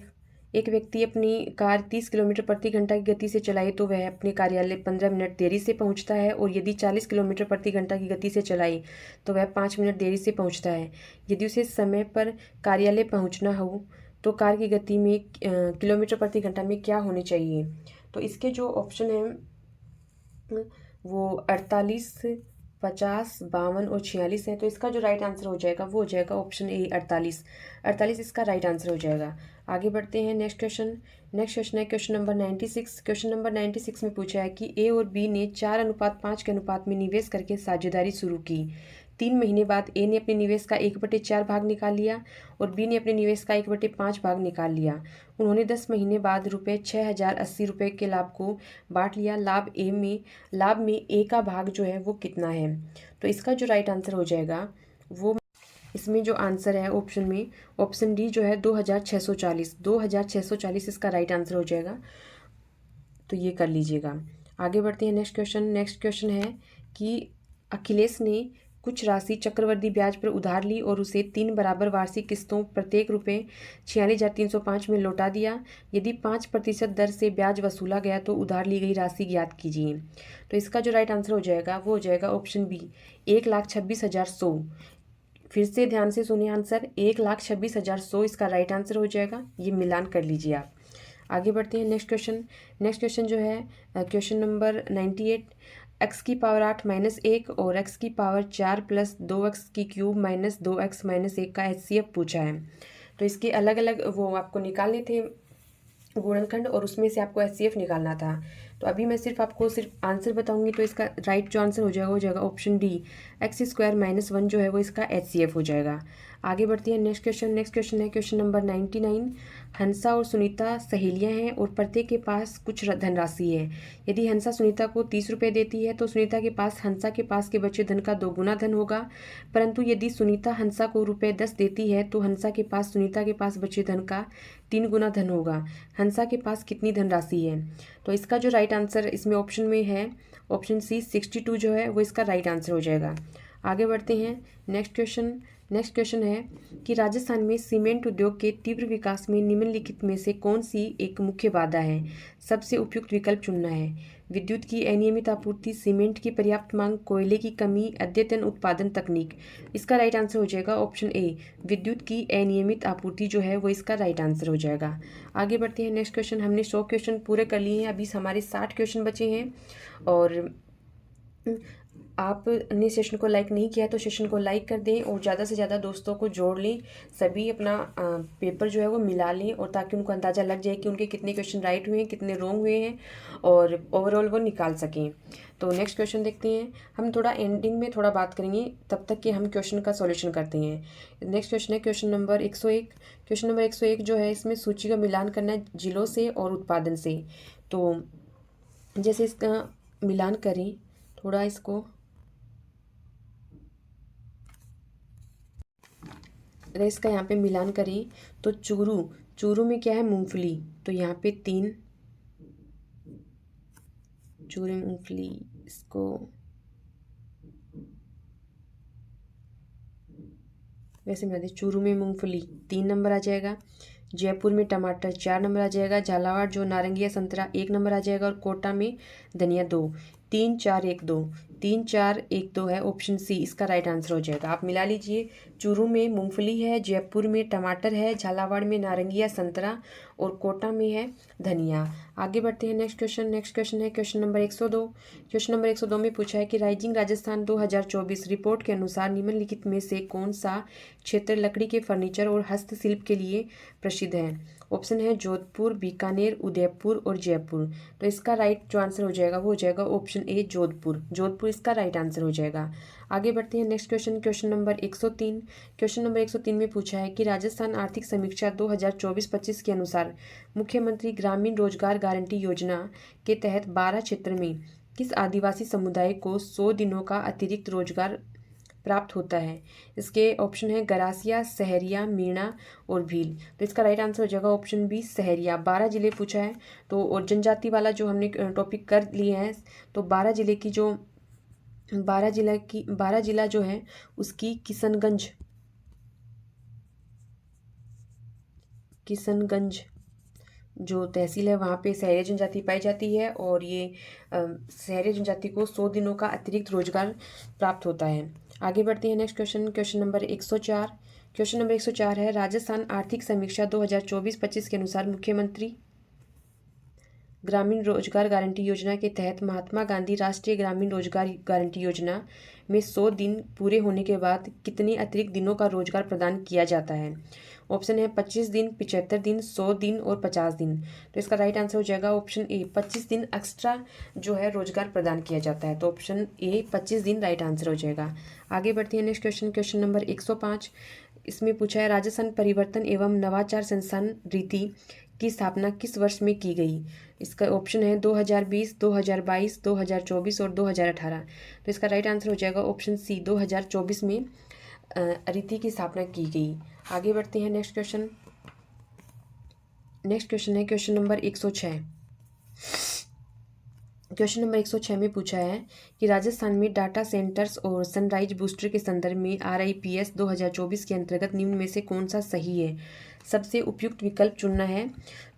एक व्यक्ति अपनी कार 30 किलोमीटर प्रति घंटा की गति से चलाए तो वह अपने कार्यालय 15 मिनट देरी से पहुंचता है, और यदि 40 किलोमीटर प्रति घंटा की गति से चलाए तो वह 5 मिनट देरी से पहुंचता है। यदि उसे समय पर कार्यालय पहुंचना हो तो कार की गति में किलोमीटर प्रति घंटा में क्या होनी चाहिए? तो इसके जो ऑप्शन है वो 48, 50, 52 और 46 है। तो इसका जो राइट आंसर हो जाएगा वो हो जाएगा ऑप्शन ए 48 इसका राइट आंसर हो जाएगा। आगे बढ़ते हैं नेक्स्ट क्वेश्चन है क्वेश्चन नंबर 96। क्वेश्चन नंबर 96 में पूछा है कि ए और बी ने 4:5 के अनुपात में निवेश करके साझेदारी शुरू की। 3 महीने बाद ए ने अपने निवेश का 1/4 भाग निकाल लिया और बी ने अपने निवेश का 1/5 भाग निकाल लिया। उन्होंने 10 महीने बाद ₹6,080 के लाभ को बांट लिया। लाभ में ए का भाग जो है वो कितना है? तो इसका जो राइट आंसर हो जाएगा वो, इसमें जो आंसर है ऑप्शन डी जो है 2640 इसका राइट आंसर हो जाएगा। तो ये कर लीजिएगा। आगे बढ़ते हैं नेक्स्ट क्वेश्चन है कि अखिलेश ने कुछ राशि चक्रवृद्धि ब्याज पर उधार ली और उसे 3 बराबर वार्षिक किस्तों प्रत्येक ₹46,305 में लौटा दिया। यदि 5% दर से ब्याज वसूला गया तो उधार ली गई राशि ज्ञात कीजिए। तो इसका जो राइट आंसर हो जाएगा वो हो जाएगा ऑप्शन बी 1,26,100। फिर से ध्यान से सुनिए आंसर, 1,26,100 इसका राइट आंसर हो जाएगा। ये मिलान कर लीजिए आप। आगे बढ़ते हैं नेक्स्ट क्वेश्चन जो है क्वेश्चन नंबर 98, x की पावर 8 माइनस 1 और x की पावर 4 प्लस 2x की क्यूब माइनस 2x माइनस 1 का HCF पूछा है। तो इसके अलग अलग वो आपको निकालने थे गुणनखंड और उसमें से आपको HCF निकालना था। तो अभी मैं आपको सिर्फ आंसर बताऊंगी। तो इसका राइट जो आंसर हो जाएगा ऑप्शन डी x² - 1 जो है वो इसका HCF हो जाएगा। आगे बढ़ती है नेक्स्ट क्वेश्चन है क्वेश्चन नंबर 99। हंसा और सुनीता सहेलियां हैं और प्रत्येक के पास कुछ धनराशि है। यदि हंसा सुनीता को 30 रुपये देती है तो सुनीता के पास हंसा के पास के बचे धन का 2 गुना धन होगा। परंतु यदि सुनीता हंसा को ₹10 देती है तो हंसा के पास सुनीता के पास बचे धन का 3 गुना धन होगा। हंसा के पास कितनी धनराशि है? तो इसका जो राइट आंसर इसमें ऑप्शन में है ऑप्शन सी 62 जो है वो इसका राइट आंसर हो जाएगा। आगे बढ़ते हैं नेक्स्ट क्वेश्चन है कि राजस्थान में सीमेंट उद्योग के तीव्र विकास में निम्नलिखित में से कौन सी एक मुख्य बाधा है? सबसे उपयुक्त विकल्प चुनना है। विद्युत की अनियमित आपूर्ति, सीमेंट की पर्याप्त मांग, कोयले की कमी, अद्यतन उत्पादन तकनीक। इसका राइट आंसर हो जाएगा ऑप्शन ए विद्युत की अनियमित आपूर्ति जो है वो इसका राइट आंसर हो जाएगा। आगे बढ़ते हैं नेक्स्ट क्वेश्चन। हमने 100 क्वेश्चन पूरे कर लिए हैं, अभी हमारे 60 क्वेश्चन बचे हैं। और आपने सेशन को लाइक नहीं किया तो सेशन को लाइक कर दें और ज़्यादा से ज़्यादा दोस्तों को जोड़ लें। सभी अपना पेपर जो है वो मिला लें और ताकि उनको अंदाज़ा लग जाए कि उनके कितने क्वेश्चन राइट हुए हैं, कितने रॉन्ग हुए हैं और ओवरऑल वो निकाल सकें। तो नेक्स्ट क्वेश्चन देखते हैं। हम थोड़ा एंडिंग में थोड़ा बात करेंगे, तब तक कि हम क्वेश्चन का सॉल्यूशन करते हैं। नेक्स्ट क्वेश्चन है क्वेश्चन नंबर 101। क्वेश्चन नंबर 101 जो है इसमें सूची का मिलान करना है जिलों से और उत्पादन से। तो जैसे इसका मिलान करें, थोड़ा इसको रेस का यहाँ पे मिलान करें तो चूरू में क्या है? मूंगफली। तो यहाँ पे 3 चूरू मूंगफली, इसको वैसे मिला दे। चूरू में मूंगफली 3 नंबर आ जाएगा। जयपुर में टमाटर 4 नंबर आ जाएगा। झालावाड़ जो नारंगी या संतरा 1 नंबर आ जाएगा और कोटा में धनिया 2। 3 4 1 2 3 4 1 2 है ऑप्शन सी इसका राइट आंसर हो जाएगा। आप मिला लीजिए। चूरू में मूंगफली है, जयपुर में टमाटर है, झालावाड़ में नारंगी या संतरा और कोटा में है धनिया। आगे बढ़ते हैं नेक्स्ट क्वेश्चन है क्वेश्चन नंबर 102। क्वेश्चन नंबर 102 में पूछा है कि राइजिंग राजस्थान 2024 रिपोर्ट के अनुसार निम्नलिखित में से कौन सा क्षेत्र लकड़ी के फर्नीचर और हस्तशिल्प के लिए प्रसिद्ध है? ऑप्शन है जोधपुर, बीकानेर, उदयपुर और जयपुर। तो इसका राइट जो आंसर हो जाएगा वो हो जाएगा ऑप्शन ए जोधपुर। जोधपुर इसका राइट आंसर हो जाएगा। आगे बढ़ते हैं next question, question number 103। Question number 103 में पूछा है कि राजस्थान आर्थिक समीक्षा 2024-25 के अनुसार मुख्यमंत्री ग्रामीण रोजगार गारंटी योजना के तहत 12 क्षेत्र में किस आदिवासी समुदाय को 100 दिनों का अतिरिक्त रोजगार प्राप्त होता है। इसके ऑप्शन है गरासिया, सहरिया, मीणा और भील। तो इसका राइट आंसर हो जाएगा ऑप्शन बी सहरिया। 12 जिले पूछा है तो, और जनजाति वाला जो हमने टॉपिक कर लिए हैं, तो 12 जिले की जो 12 जिला जो है उसकी किशनगंज जो तहसील है वहाँ पे सहरिया जनजाति पाई जाती है, और ये सहरिया जनजाति को 100 दिनों का अतिरिक्त रोजगार प्राप्त होता है। आगे बढ़ते हैं next question, question number 104। Question number 104 है राजस्थान आर्थिक समीक्षा 2024-25 के अनुसार मुख्यमंत्री ग्रामीण रोजगार गारंटी योजना के तहत महात्मा गांधी राष्ट्रीय ग्रामीण रोजगार गारंटी योजना में 100 दिन पूरे होने के बाद कितने अतिरिक्त दिनों का रोजगार प्रदान किया जाता है। ऑप्शन है 25 दिन, 75 दिन, 100 दिन और 50 दिन। तो इसका राइट आंसर हो जाएगा ऑप्शन ए 25 दिन एक्स्ट्रा जो है रोजगार प्रदान किया जाता है। तो ऑप्शन ए 25 दिन राइट आंसर हो जाएगा। आगे बढ़ते हैं नेक्स्ट क्वेश्चन, क्वेश्चन नंबर 105। इसमें पूछा है राजस्थान परिवर्तन एवं नवाचार संस्थान रीति की स्थापना किस वर्ष में की गई। इसका ऑप्शन है 2020, 2022, 2024 और 2018। तो इसका राइट आंसर हो जाएगा ऑप्शन सी 2024 में रीति की स्थापना की गई। आगे बढ़ते हैं नेक्स्ट क्वेश्चन। नेक्स्ट क्वेश्चन है क्वेश्चन नंबर 106। क्वेश्चन नंबर 106 में पूछा है कि राजस्थान में डाटा सेंटर्स और सनराइज बूस्टर के संदर्भ में RIPS 2024 के अंतर्गत निम्न में से कौन सा सही है। सबसे उपयुक्त विकल्प चुनना है।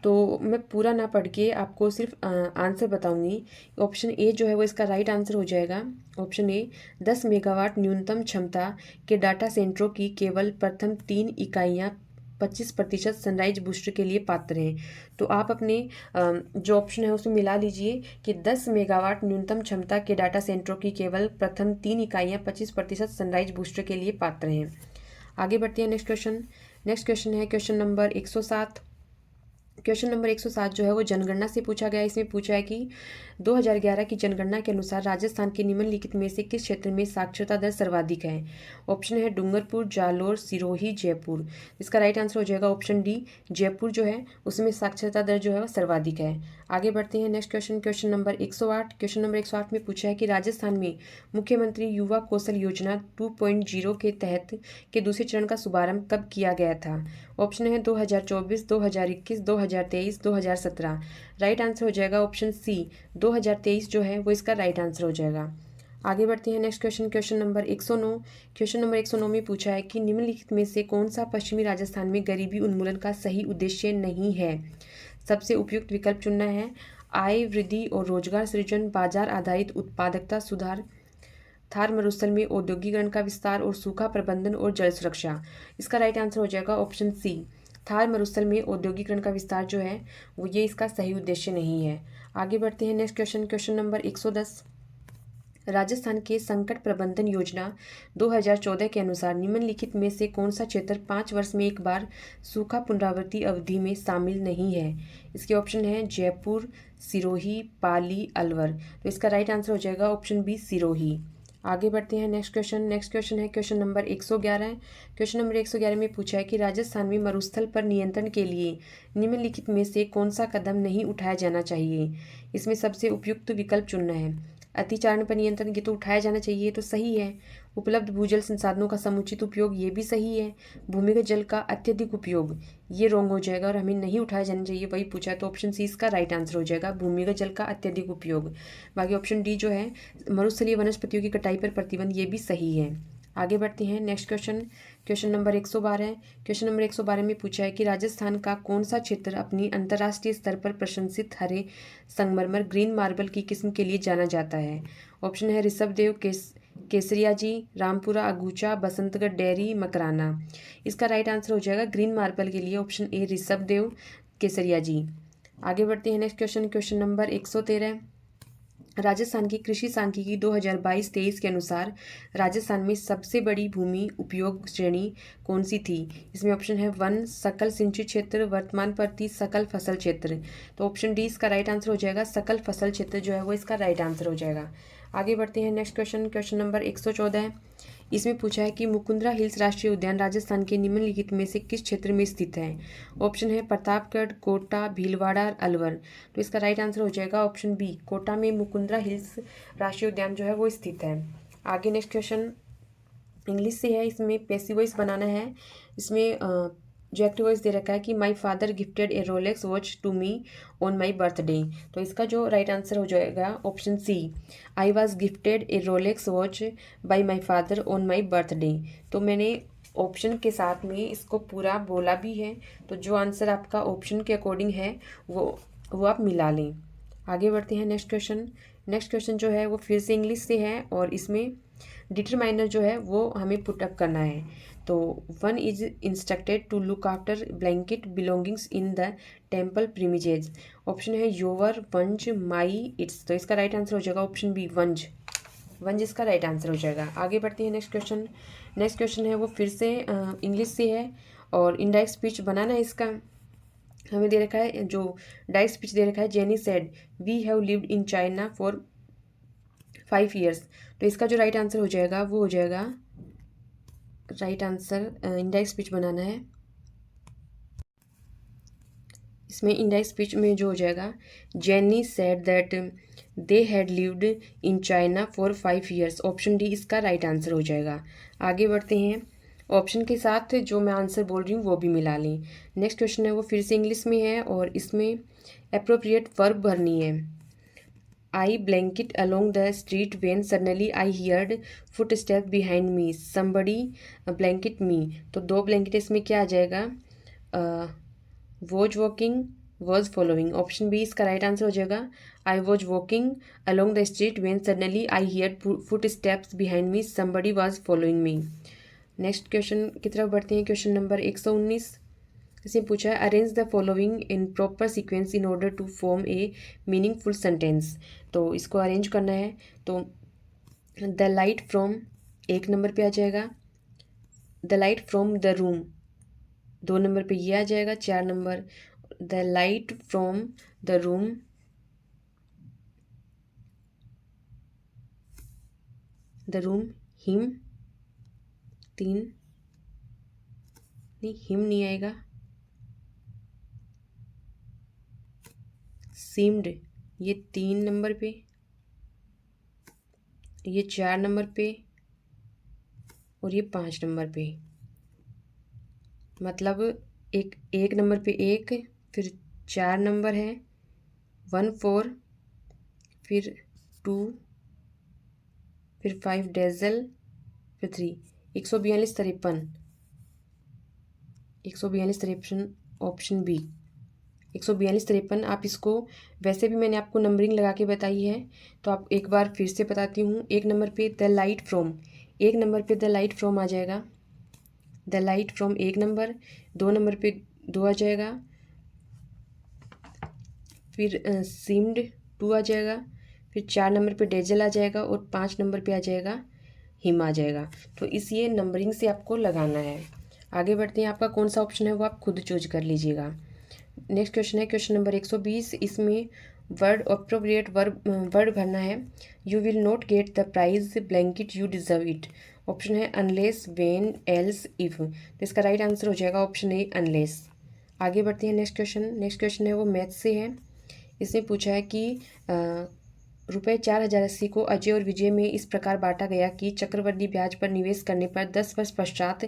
तो मैं पूरा ना पढ़ के आपको सिर्फ आंसर बताऊंगी। ऑप्शन ए जो है वो इसका राइट आंसर हो जाएगा। ऑप्शन ए 10 मेगावाट न्यूनतम क्षमता के डाटा सेंटरों की केवल प्रथम 3 इकाइयाँ 25% सनराइज बूस्टर के लिए पात्र हैं। तो आप अपने जो ऑप्शन है उसमें मिला लीजिए कि 10 मेगावाट न्यूनतम क्षमता के डाटा सेंटरों की केवल प्रथम 3 इकाइयाँ 25% सनराइज बूस्टर के लिए पात्र हैं। आगे बढ़ते हैं नेक्स्ट क्वेश्चन। नेक्स्ट क्वेश्चन है क्वेश्चन नंबर 107। क्वेश्चन नंबर 107 जो है वो जनगणना से पूछा गया है। इसमें पूछा है कि 2011 की जनगणना के अनुसार राजस्थान के निम्नलिखित में से किस क्षेत्र में साक्षरता दर सर्वाधिक है। ऑप्शन है डूंगरपुर, जालोर, सिरोही, जयपुर। इसका राइट आंसर हो जाएगा ऑप्शन डी जयपुर जो है उसमें साक्षरता दर जो है वो सर्वाधिक है। आगे बढ़ते हैं next question, question number 108। Question number 108 में पूछा है कि राजस्थान में मुख्यमंत्री युवा कौशल योजना 2.0 के तहत के दूसरे चरण का शुभारंभ कब किया गया था। ऑप्शन है 2024, 2021, 2023, 2017। राइट आंसर हो जाएगा ऑप्शन सी 2023 जो है वो इसका राइट आंसर हो जाएगा। आगे बढ़ते हैं next question, question number 109। Question number 109 में पूछा है कि निम्नलिखित में से कौन सा पश्चिमी राजस्थान में गरीबी उन्मूलन का सही उद्देश्य नहीं है। सबसे उपयुक्त विकल्प चुनना है। आय वृद्धि और रोजगार सृजन, बाजार आधारित उत्पादकता सुधार, थार मरुस्थल में औद्योगिकरण का विस्तार और सूखा प्रबंधन और जल सुरक्षा। इसका राइट आंसर हो जाएगा ऑप्शन सी थार मरुस्थल में औद्योगिकरण का विस्तार जो है वो ये इसका सही उद्देश्य नहीं है। आगे बढ़ते हैं next question, question number 110। Rajasthan के संकट प्रबंधन योजना 2014 के अनुसार निम्नलिखित में से कौन सा क्षेत्र 5 वर्ष में एक बार सूखा पुनरावृत्ति अवधि में शामिल नहीं है। इसके ऑप्शन है जयपुर, सिरोही, पाली, अलवर। तो इसका राइट आंसर हो जाएगा ऑप्शन बी सिरोही। आगे बढ़ते हैं नेक्स्ट क्वेश्चन। नेक्स्ट क्वेश्चन है क्वेश्चन नंबर 111। क्वेश्चन नंबर 111 में पूछा है कि राजस्थान में मरुस्थल पर नियंत्रण के लिए निम्नलिखित में से कौन सा कदम नहीं उठाया जाना चाहिए। इसमें सबसे उपयुक्त विकल्प चुनना है। अतिचारण पर नियंत्रण ये तो उठाया जाना चाहिए, तो सही है। उपलब्ध भूजल संसाधनों का समुचित उपयोग ये भी सही है। भूमिगत जल का अत्यधिक उपयोग ये रॉन्ग हो जाएगा और हमें नहीं उठाया जाना चाहिए, वही पूछा है। तो ऑप्शन सी इसका राइट आंसर हो जाएगा भूमिगत जल का अत्यधिक उपयोग। बाकी ऑप्शन डी जो है मरुस्थलीय वनस्पतियों की कटाई पर प्रतिबंध ये भी सही है। आगे बढ़ते हैं next question, question number 112। Question number 112 में पूछा है कि राजस्थान का कौन सा क्षेत्र अपनी अंतर्राष्ट्रीय स्तर पर प्रशंसित हरे संगमरमर ग्रीन मार्बल की किस्म के लिए जाना जाता है। ऑप्शन है ऋषभदेव, केसरिया जी, रामपुरा, अगूचा, बसंतगढ़ डेयरी, मकराना। इसका राइट आंसर हो जाएगा ग्रीन मार्बल के लिए ऑप्शन ए ऋषभदेव, केसरिया जी। आगे बढ़ते हैं next question, question number 113। Rajasthan की कृषि सांख्यिकी 2022-23 के अनुसार राजस्थान में सबसे बड़ी भूमि उपयोग श्रेणी कौन सी थी? इसमें ऑप्शन है वन, सकल सिंचित क्षेत्र, वर्तमान प्रति सकल फसल क्षेत्र। तो ऑप्शन डी इसका राइट आंसर हो जाएगा, सकल फसल क्षेत्र जो है वो इसका राइट आंसर हो जाएगा। आगे बढ़ते हैं नेक्स्ट क्वेश्चन, क्वेश्चन नंबर 114 है। इसमें पूछा है कि मुकुंदरा हिल्स राष्ट्रीय उद्यान राजस्थान के निम्नलिखित में से किस क्षेत्र में स्थित है? ऑप्शन है प्रतापगढ़, कोटा, भीलवाड़ा, अलवर। तो इसका राइट आंसर हो जाएगा ऑप्शन बी, कोटा में मुकुंदरा हिल्स राष्ट्रीय उद्यान जो है वो स्थित है। आगे नेक्स्ट क्वेश्चन इंग्लिश से है, इसमें पैसिव वॉइस बनाना है। इसमें जो एक्टिव वॉइस दे रखा है कि my father gifted a Rolex watch to me on my birthday. तो इसका जो राइट आंसर हो जाएगा option C, I was gifted a Rolex watch by my father on my birthday. तो मैंने ऑप्शन के साथ में इसको पूरा बोला भी है, तो जो आंसर आपका ऑप्शन के अकॉर्डिंग है वो आप मिला लें। आगे बढ़ते हैं नेक्स्ट क्वेश्चन। नेक्स्ट क्वेश्चन जो है वो फिर से इंग्लिश से है और इसमें डिटरमाइनर जो है वो हमें पुटअप करना है। तो one is instructed to look after blanket belongings in the temple premises. Option है योवर, वंज, माई, इट्स। तो इसका राइट आंसर हो जाएगा ऑप्शन बी, वंज। वंज इसका राइट आंसर हो जाएगा। आगे बढ़ते हैं नेक्स्ट क्वेश्चन। नेक्स्ट क्वेश्चन है वो फिर से इंग्लिश से है और इनडायरेक्ट स्पीच बनाना है इसका। हमें दे रखा है, जो डायरेक्ट स्पीच दे रखा है, Jenny said we have lived in China for 5 years। तो इसका जो राइट आंसर हो जाएगा वो हो जाएगा, राइट आंसर इनडायरेक्ट स्पीच बनाना है। इसमें इनडायरेक्ट स्पीच में जो हो जाएगा, jenny said that they had lived in China for 5 years। Option D इसका राइट आंसर हो जाएगा। आगे बढ़ते हैं, ऑप्शन के साथ जो मैं आंसर बोल रही हूँ वो भी मिला लें। नेक्स्ट क्वेश्चन है वो फिर से इंग्लिश में है और इसमें एप्रोप्रिएट वर्ब भरनी है। I blanket along the street when suddenly I heard footsteps behind me. Somebody blanket me। तो दो ब्लैंकेट इसमें क्या आ जाएगा, was walking, was following। Option B इसका राइट आंसर हो जाएगा, I was walking along the street when suddenly I heard footsteps behind me. Somebody was following me। Next question की तरफ बढ़ते हैं, क्वेश्चन नंबर 119। इसे पूछा है arrange the following in proper sequence in order to form a meaningful sentence. तो इसको arrange करना है। तो द लाइट फ्रॉम 1 नंबर पे आ जाएगा, the light from the room 2 number पे ये आ जाएगा, 4 number the light from the room him 3, नहीं हिम नहीं आएगा, सीम्ड ये 3 नंबर पे, ये 4 नंबर पे और ये 5 नंबर पे। मतलब एक नंबर पे 1, फिर 4 नंबर है 1 4, फिर 2, फिर 5 डेजल, फिर 3। 142 53, 142 53 ऑप्शन बी। 142 53 आप इसको, वैसे भी मैंने आपको नंबरिंग लगा के बताई है, तो आप एक बार फिर से बताती हूँ। 1 नंबर पे द लाइट फ्रॉम, 1 नंबर पे द लाइट फ्रॉम आ जाएगा, the light from 1 number, 2 number पे 2 आ जाएगा, फिर सीम्ड 2 आ जाएगा, फिर 4 नंबर पे डेजल आ जाएगा और 5 नंबर पे आ जाएगा हिम आ जाएगा। तो इस ये नंबरिंग से आपको लगाना है। आगे बढ़ते हैं, आपका कौन सा ऑप्शन है वो आप खुद चूज कर लीजिएगा। नेक्स्ट क्वेश्चन है क्वेश्चन नंबर 120। इसमें वर्ड अप्रोप्रिएट वर्ड भरना है। You will not get the prize blanket you deserve it. Option है अनलेस, वेन, एल्स, इफ। तो इसका राइट आंसर हो जाएगा ऑप्शन ए, अनलेस। आगे बढ़ते हैं नेक्स्ट क्वेश्चन। नेक्स्ट क्वेश्चन है वो मैथ से है। इसमें पूछा है कि ₹4080 को अजय और विजय में इस प्रकार बांटा गया कि चक्रवृद्धि ब्याज पर निवेश करने पर 10 वर्ष पश्चात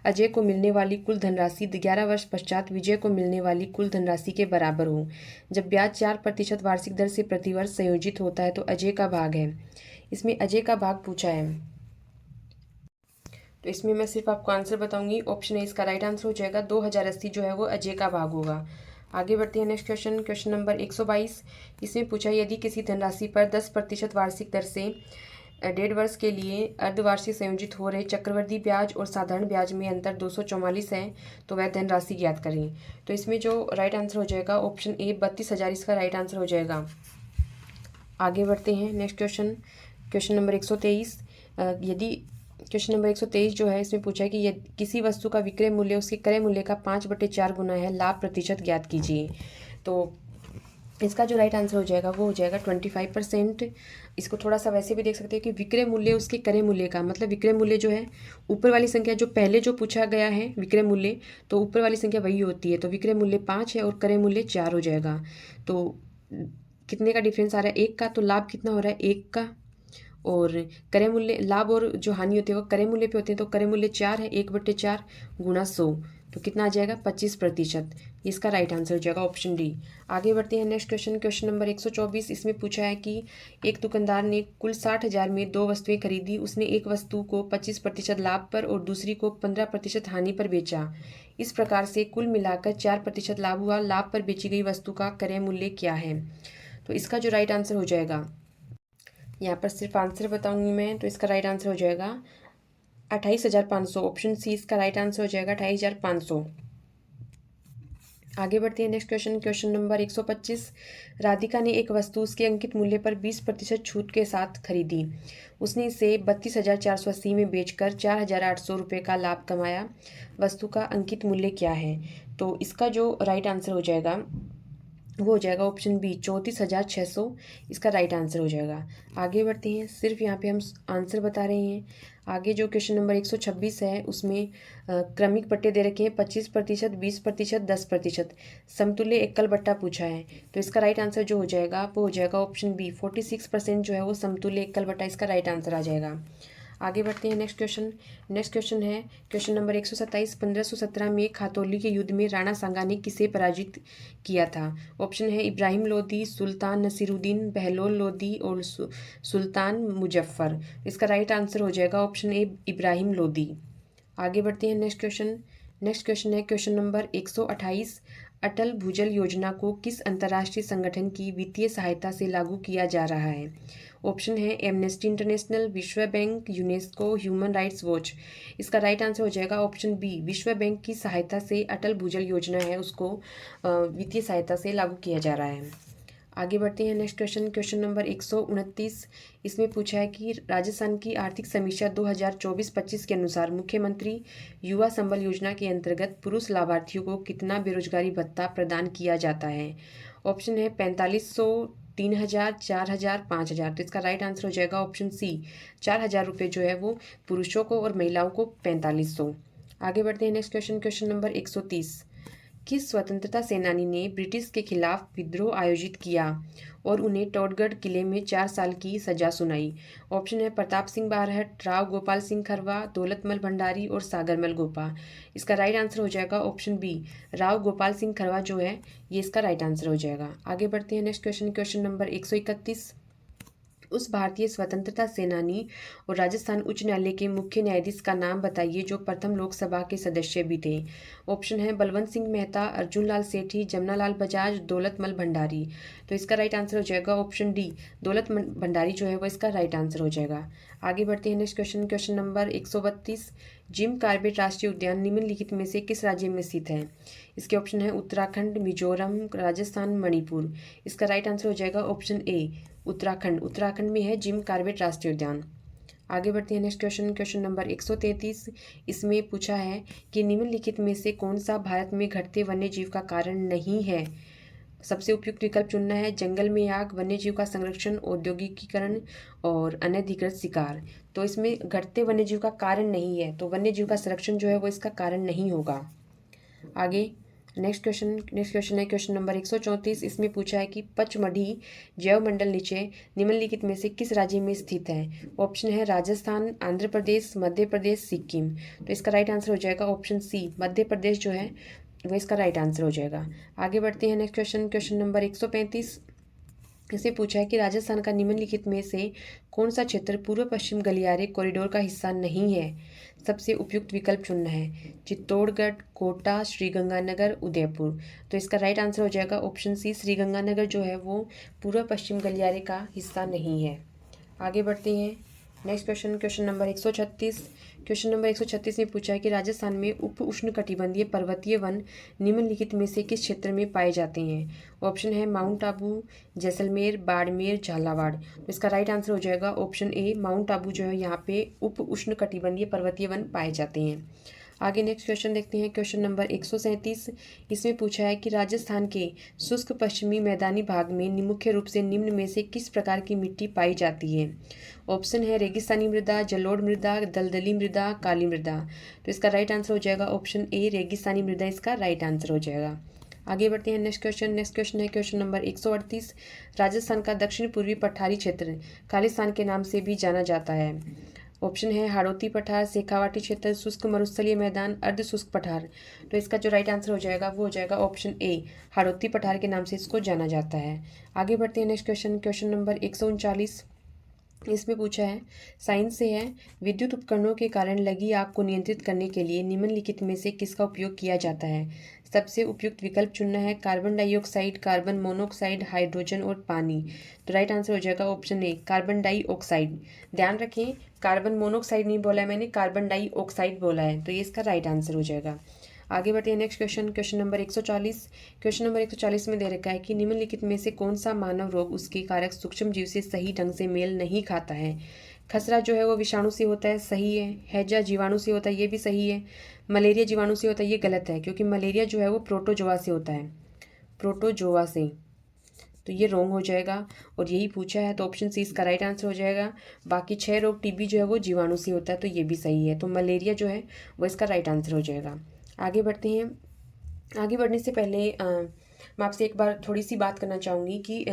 अजय को मिलने वाली कुल धनराशि 11 वर्ष पश्चात विजय को मिलने वाली कुल धनराशि के बराबर हो। जब ब्याज 4% वार्षिक दर से प्रतिवर्ष संयोजित होता है तो अजय का भाग है। इसमें अजय का भाग पूछा है, तो इसमें मैं सिर्फ आपको आंसर बताऊंगी। ऑप्शन ए इसका राइट आंसर हो जाएगा, 2080 जो है वो अजय का भाग होगा। आगे बढ़ते हैं नेक्स्ट क्वेश्चन, क्वेश्चन नंबर 122। इसमें पूछा है यदि किसी धनराशि पर 10% वार्षिक दर से 1.5 वर्ष के लिए अर्धवार्षिक संयोजित हो रहे चक्रवृद्धि ब्याज और साधारण ब्याज में अंतर 244 है तो वह धनराशि ज्ञात करें। तो इसमें जो राइट आंसर हो जाएगा ऑप्शन ए, 32,000 इसका राइट आंसर हो जाएगा। आगे बढ़ते हैं नेक्स्ट क्वेश्चन, क्वेश्चन नंबर 123। यदि क्वेश्चन नंबर 123 जो है इसमें पूछा है कि यदि किसी वस्तु का विक्रय मूल्य उसके क्रय मूल्य का 5/4 गुना है, लाभ प्रतिशत ज्ञात कीजिए। तो इसका जो राइट आंसर हो जाएगा वो हो जाएगा 25%। इसको थोड़ा सा वैसे भी देख सकते हैं कि विक्रय मूल्य उसके क्रय मूल्य का, मतलब विक्रय मूल्य जो है ऊपर वाली संख्या जो पहले जो पूछा गया है विक्रय मूल्य, तो ऊपर वाली संख्या वही होती है। तो विक्रय मूल्य 5 है और क्रय मूल्य 4 हो जाएगा। तो कितने का डिफरेंस आ रहा है? 1 का। तो लाभ कितना हो रहा है? 1 का। और क्रय मूल्य, लाभ और जो हानि होती है वो क्रय मूल्य पे होते हैं, तो क्रय मूल्य 4 है, 1/4 गुणा 100, तो कितना आ जाएगा? 25%। इसका राइट आंसर हो जाएगा ऑप्शन डी। आगे बढ़ते हैं नेक्स्ट क्वेश्चन, क्वेश्चन नंबर 124। इसमें पूछा है कि एक दुकानदार ने कुल 60,000 में 2 वस्तुएं खरीदी। उसने एक वस्तु को 25% लाभ पर और दूसरी को 15% हानि पर बेचा। इस प्रकार से कुल मिलाकर 4% लाभ हुआ। लाभ पर बेची गई वस्तु का क्रय मूल्य क्या है? तो इसका जो राइट आंसर हो जाएगा, यहाँ पर सिर्फ आंसर बताऊंगी मैं, तो इसका राइट आंसर हो जाएगा 28,500। ऑप्शन सी इसका राइट आंसर हो जाएगा 28,500। आगे बढ़ते हैं next question, question number 125। Radhika ने एक वस्तु उसके अंकित मूल्य पर 20% छूट के साथ खरीदी। उसने इसे 32,480 में बेचकर 4,800 रुपये का लाभ कमाया। वस्तु का अंकित मूल्य क्या है? तो इसका जो राइट आंसर हो जाएगा वो हो जाएगा ऑप्शन बी 34,600। इसका राइट आंसर हो जाएगा। आगे बढ़ते हैं, सिर्फ यहाँ पे हम आंसर बता रहे हैं। आगे जो क्वेश्चन नंबर 126 है उसमें क्रमिक बट्टे दे रखे हैं 25%, 20%, 10%। समतुल्य एकल बट्टा पूछा है, तो इसका राइट आंसर जो हो जाएगा वो हो जाएगा ऑप्शन बी 46% जो है वो समतुल्य एकल बट्टा, इसका राइट आंसर आ जाएगा। आगे बढ़ते हैं नेक्स्ट क्वेश्चन, नेक्स्ट क्वेश्चन है क्वेश्चन नंबर 127। 1517 में खातौली के युद्ध में राणा सांगा ने किसे पराजित किया था? ऑप्शन है इब्राहिम लोदी, सुल्तान नसीरुद्दीन, बहलोल लोदी और सुल्तान मुजफ्फर। इसका राइट आंसर हो जाएगा ऑप्शन ए इब्राहिम लोदी। आगे बढ़ते हैं नेक्स्ट क्वेश्चन, नेक्स्ट क्वेश्चन है क्वेश्चन नंबर 128। अटल भूजल योजना को किस अंतर्राष्ट्रीय संगठन की वित्तीय सहायता से लागू किया जा रहा है? ऑप्शन है एमनेस्टी इंटरनेशनल, विश्व bank, UNESCO, human rights watch. इसका राइट आंसर हो जाएगा ऑप्शन बी, विश्व बैंक की सहायता से अटल भूजल योजना है उसको वित्तीय सहायता से लागू किया जा रहा है। आगे बढ़ते हैं नेक्स्ट क्वेश्चन, क्वेश्चन नंबर 129। इसमें पूछा है कि राजस्थान की आर्थिक समीक्षा 2024-25 के अनुसार मुख्यमंत्री युवा संबल योजना के अंतर्गत पुरुष लाभार्थियों को कितना बेरोजगारी भत्ता प्रदान किया जाता है? ऑप्शन है 4500, 3,000, 4,000, 5,000। तो इसका राइट आंसर हो जाएगा ऑप्शन सी 4,000 रुपये जो है वो पुरुषों को और महिलाओं को 4500। आगे बढ़ते हैं नेक्स्ट क्वेश्चन, क्वेश्चन नंबर 130। किस स्वतंत्रता सेनानी ने ब्रिटिश के खिलाफ विद्रोह आयोजित किया और उन्हें टोडगढ़ किले में 4 साल की सजा सुनाई? ऑप्शन है प्रताप सिंह बारहट, राव गोपाल सिंह खरवा, दौलतमल भंडारी और सागरमल गोपा। इसका राइट आंसर हो जाएगा ऑप्शन बी, राव गोपाल सिंह खरवा जो है ये इसका राइट आंसर हो जाएगा। आगे बढ़ते हैं नेक्स्ट क्वेश्चन, क्वेश्चन नंबर 131। उस भारतीय स्वतंत्रता सेनानी और राजस्थान उच्च न्यायालय के मुख्य न्यायाधीश का नाम बताइए जो प्रथम लोकसभा के सदस्य भी थे। ऑप्शन है बलवंत सिंह मेहता, अर्जुन लाल सेठी, जमनालाल बजाज, दौलतमल भंडारी। तो इसका राइट आंसर हो जाएगा ऑप्शन डी, दौलत भंडारी जो है वो इसका राइट आंसर हो जाएगा। आगे बढ़ते हैं next question, question number 132। Jim Corbett राष्ट्रीय उद्यान निम्नलिखित में से किस राज्य में स्थित है? इसके ऑप्शन है उत्तराखंड, मिजोरम, राजस्थान, मणिपुर। इसका राइट आंसर हो जाएगा ऑप्शन ए उत्तराखंड। उत्तराखंड में है जिम कॉर्बेट राष्ट्रीय उद्यान। आगे बढ़ते हैं नेक्स्ट क्वेश्चन, क्वेश्चन नंबर 133। इसमें पूछा है कि निम्नलिखित में से कौन सा भारत में घटते वन्य जीव का कारण नहीं है? सबसे उपयुक्त विकल्प चुनना है जंगल में आग, वन्य जीव का संरक्षण, औद्योगिकीकरण और अनधिकृत शिकार। तो इसमें घटते वन्य जीव का कारण नहीं है, तो वन्य जीव का संरक्षण जो है वो इसका कारण नहीं होगा। आगे नेक्स्ट क्वेश्चन है क्वेश्चन नंबर 134। इसमें पूछा है कि पचमढ़ी जैव मंडल नीचे निम्नलिखित में से किस राज्य में स्थित है? ऑप्शन है राजस्थान, आंध्र प्रदेश, मध्य प्रदेश, सिक्किम। तो इसका राइट आंसर हो जाएगा ऑप्शन सी, मध्य प्रदेश जो है वो इसका राइट आंसर हो जाएगा। आगे बढ़ते हैं नेक्स्ट क्वेश्चन, क्वेश्चन नंबर 135। इसे पूछा है कि राजस्थान का निम्नलिखित में से कौन सा क्षेत्र पूर्व पश्चिम गलियारे कॉरिडोर का हिस्सा नहीं है? सबसे उपयुक्त विकल्प चुनना है चित्तौड़गढ़, कोटा, श्रीगंगानगर, उदयपुर। तो इसका राइट आंसर हो जाएगा ऑप्शन सी, श्रीगंगानगर जो है वो पूर्व पश्चिम गलियारे का हिस्सा नहीं है। आगे बढ़ते हैं next question, question number 136। Question number 136 में पूछा है कि राजस्थान में उप उष्णकटिबंधीय पर्वतीय वन निम्नलिखित में से किस क्षेत्र में पाए जाते हैं। ऑप्शन है माउंट आबू, जैसलमेर, बाड़मेर, झालावाड़। तो इसका राइट आंसर हो जाएगा ऑप्शन ए, माउंट आबू जो है यहाँ पे उप उष्णकटिबंधीय पर्वतीय वन पाए जाते हैं। आगे नेक्स्ट क्वेश्चन देखते हैं, क्वेश्चन नंबर 137। इसमें पूछा है कि राजस्थान के शुष्क पश्चिमी मैदानी भाग में मुख्य रूप से निम्न में से किस प्रकार की मिट्टी पाई जाती है। ऑप्शन है रेगिस्तानी मृदा, जलोढ़ मृदा, दलदली मृदा, काली मृदा। तो इसका राइट आंसर हो जाएगा ऑप्शन ए, रेगिस्तानी मृदा इसका राइट आंसर हो जाएगा। आगे बढ़ते हैं नेक्स्ट क्वेश्चन। नेक्स्ट क्वेश्चन है क्वेश्चन नंबर 138। राजस्थान का दक्षिण पूर्वी पठारी क्षेत्र खालिस्तान के नाम से भी जाना जाता है। ऑप्शन है हाड़ौती पठार, शेखावाटी क्षेत्र, शुष्क मरुस्थलीय मैदान, अर्ध शुष्क पठार। तो इसका जो राइट आंसर हो जाएगा वो हो जाएगा ऑप्शन ए, हाड़ौती पठार के नाम से इसको जाना जाता है। आगे बढ़ते हैं नेक्स्ट क्वेश्चन, क्वेश्चन नंबर 139। इसमें पूछा है, साइंस से है, विद्युत उपकरणों के कारण लगी आग को नियंत्रित करने के लिए निम्नलिखित में से किसका उपयोग किया जाता है। सबसे उपयुक्त विकल्प चुनना है carbon dioxide, carbon monoxide, hydrogen और पानी। तो राइट आंसर हो जाएगा ऑप्शन ए, कार्बन डाइऑक्साइड। ध्यान रखें, कार्बन मोनोऑक्साइड नहीं बोला है मैंने, कार्बन डाइऑक्साइड बोला है, तो ये इसका राइट आंसर हो जाएगा। आगे बढ़ते हैं next question, question number 140। Question number 140 में दे रखा है कि निम्नलिखित में से कौन सा मानव रोग उसके कारक सूक्ष्म जीव से सही ढंग से मेल नहीं खाता है। खसरा जो है वो विषाणु से होता है, सही है। हैजा जीवाणु से होता है, ये भी सही है। मलेरिया जीवाणु से होता है, ये गलत है, क्योंकि मलेरिया जो है वो प्रोटोजोआ से होता है, प्रोटोजोआ से। तो ये रॉन्ग हो जाएगा और यही पूछा है, तो ऑप्शन सी इसका राइट आंसर हो जाएगा। बाकी 6 रोग, टीबी जो है वो जीवाणु से होता है, तो ये भी सही है। तो मलेरिया जो है वो इसका राइट आंसर हो जाएगा। आगे बढ़ते हैं। आगे बढ़ने से पहले मैं आपसे एक बार थोड़ी सी बात करना चाहूँगी कि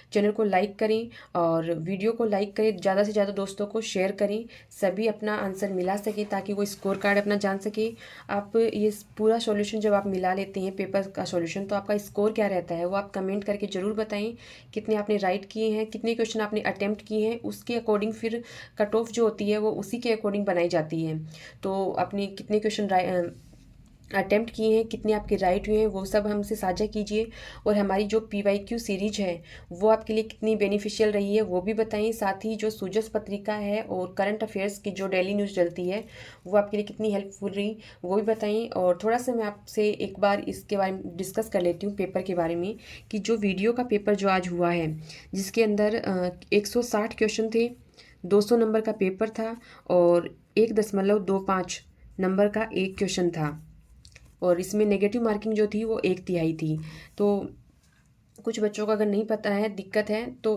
चैनल को लाइक करें और वीडियो को लाइक करें, ज़्यादा से ज़्यादा दोस्तों को शेयर करें, सभी अपना आंसर मिला सकें ताकि वो स्कोर कार्ड अपना जान सके। आप ये पूरा सॉल्यूशन जब आप मिला लेते हैं पेपर का सॉल्यूशन, तो आपका स्कोर क्या रहता है वो आप कमेंट करके ज़रूर बताएं। कितने आपने राइट किए हैं, कितने क्वेश्चन आपने अटैम्प्ट किए हैं, उसके अकॉर्डिंग फिर कट ऑफ जो होती है वो उसी के अकॉर्डिंग बनाई जाती है। तो आपने कितने क्वेश्चन अटेम्प्ट किए हैं, कितने आपके राइट हुए हैं, वो सब हमसे साझा कीजिए। और हमारी जो PYQ सीरीज है वो आपके लिए कितनी बेनिफिशियल रही है वो भी बताएं। साथ ही जो सूजस पत्रिका है और करंट अफेयर्स की जो डेली न्यूज़ चलती है वो आपके लिए कितनी हेल्पफुल रही वो भी बताएं। और थोड़ा सा मैं आपसे एक बार इसके बारे में डिस्कस कर लेती हूँ पेपर के बारे में, कि जो वीडियो का पेपर जो आज हुआ है जिसके अंदर 160 क्वेश्चन थे, 200 नंबर का पेपर था और 1.25 नंबर का एक क्वेश्चन था, और इसमें नेगेटिव मार्किंग जो थी वो 1/3 थी। तो कुछ बच्चों को अगर नहीं पता है, दिक्कत है तो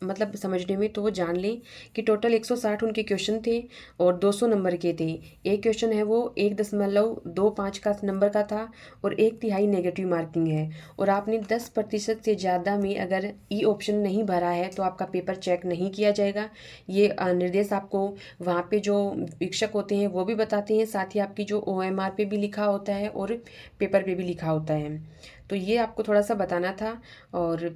मतलब समझने में, तो वो जान लें कि टोटल 160 उनके क्वेश्चन थे और 200 नंबर के थे। एक क्वेश्चन है वो 1.25 का नंबर का था और 1/3 नेगेटिव मार्किंग है। और आपने 10% से ज़्यादा में अगर ई ऑप्शन नहीं भरा है तो आपका पेपर चेक नहीं किया जाएगा। ये निर्देश आपको वहाँ पे जो शिक्षक होते हैं वो भी बताते हैं, साथ ही आपकी जो OMR पे भी लिखा होता है और पेपर पे भी लिखा होता है। तो ये आपको थोड़ा सा बताना था। और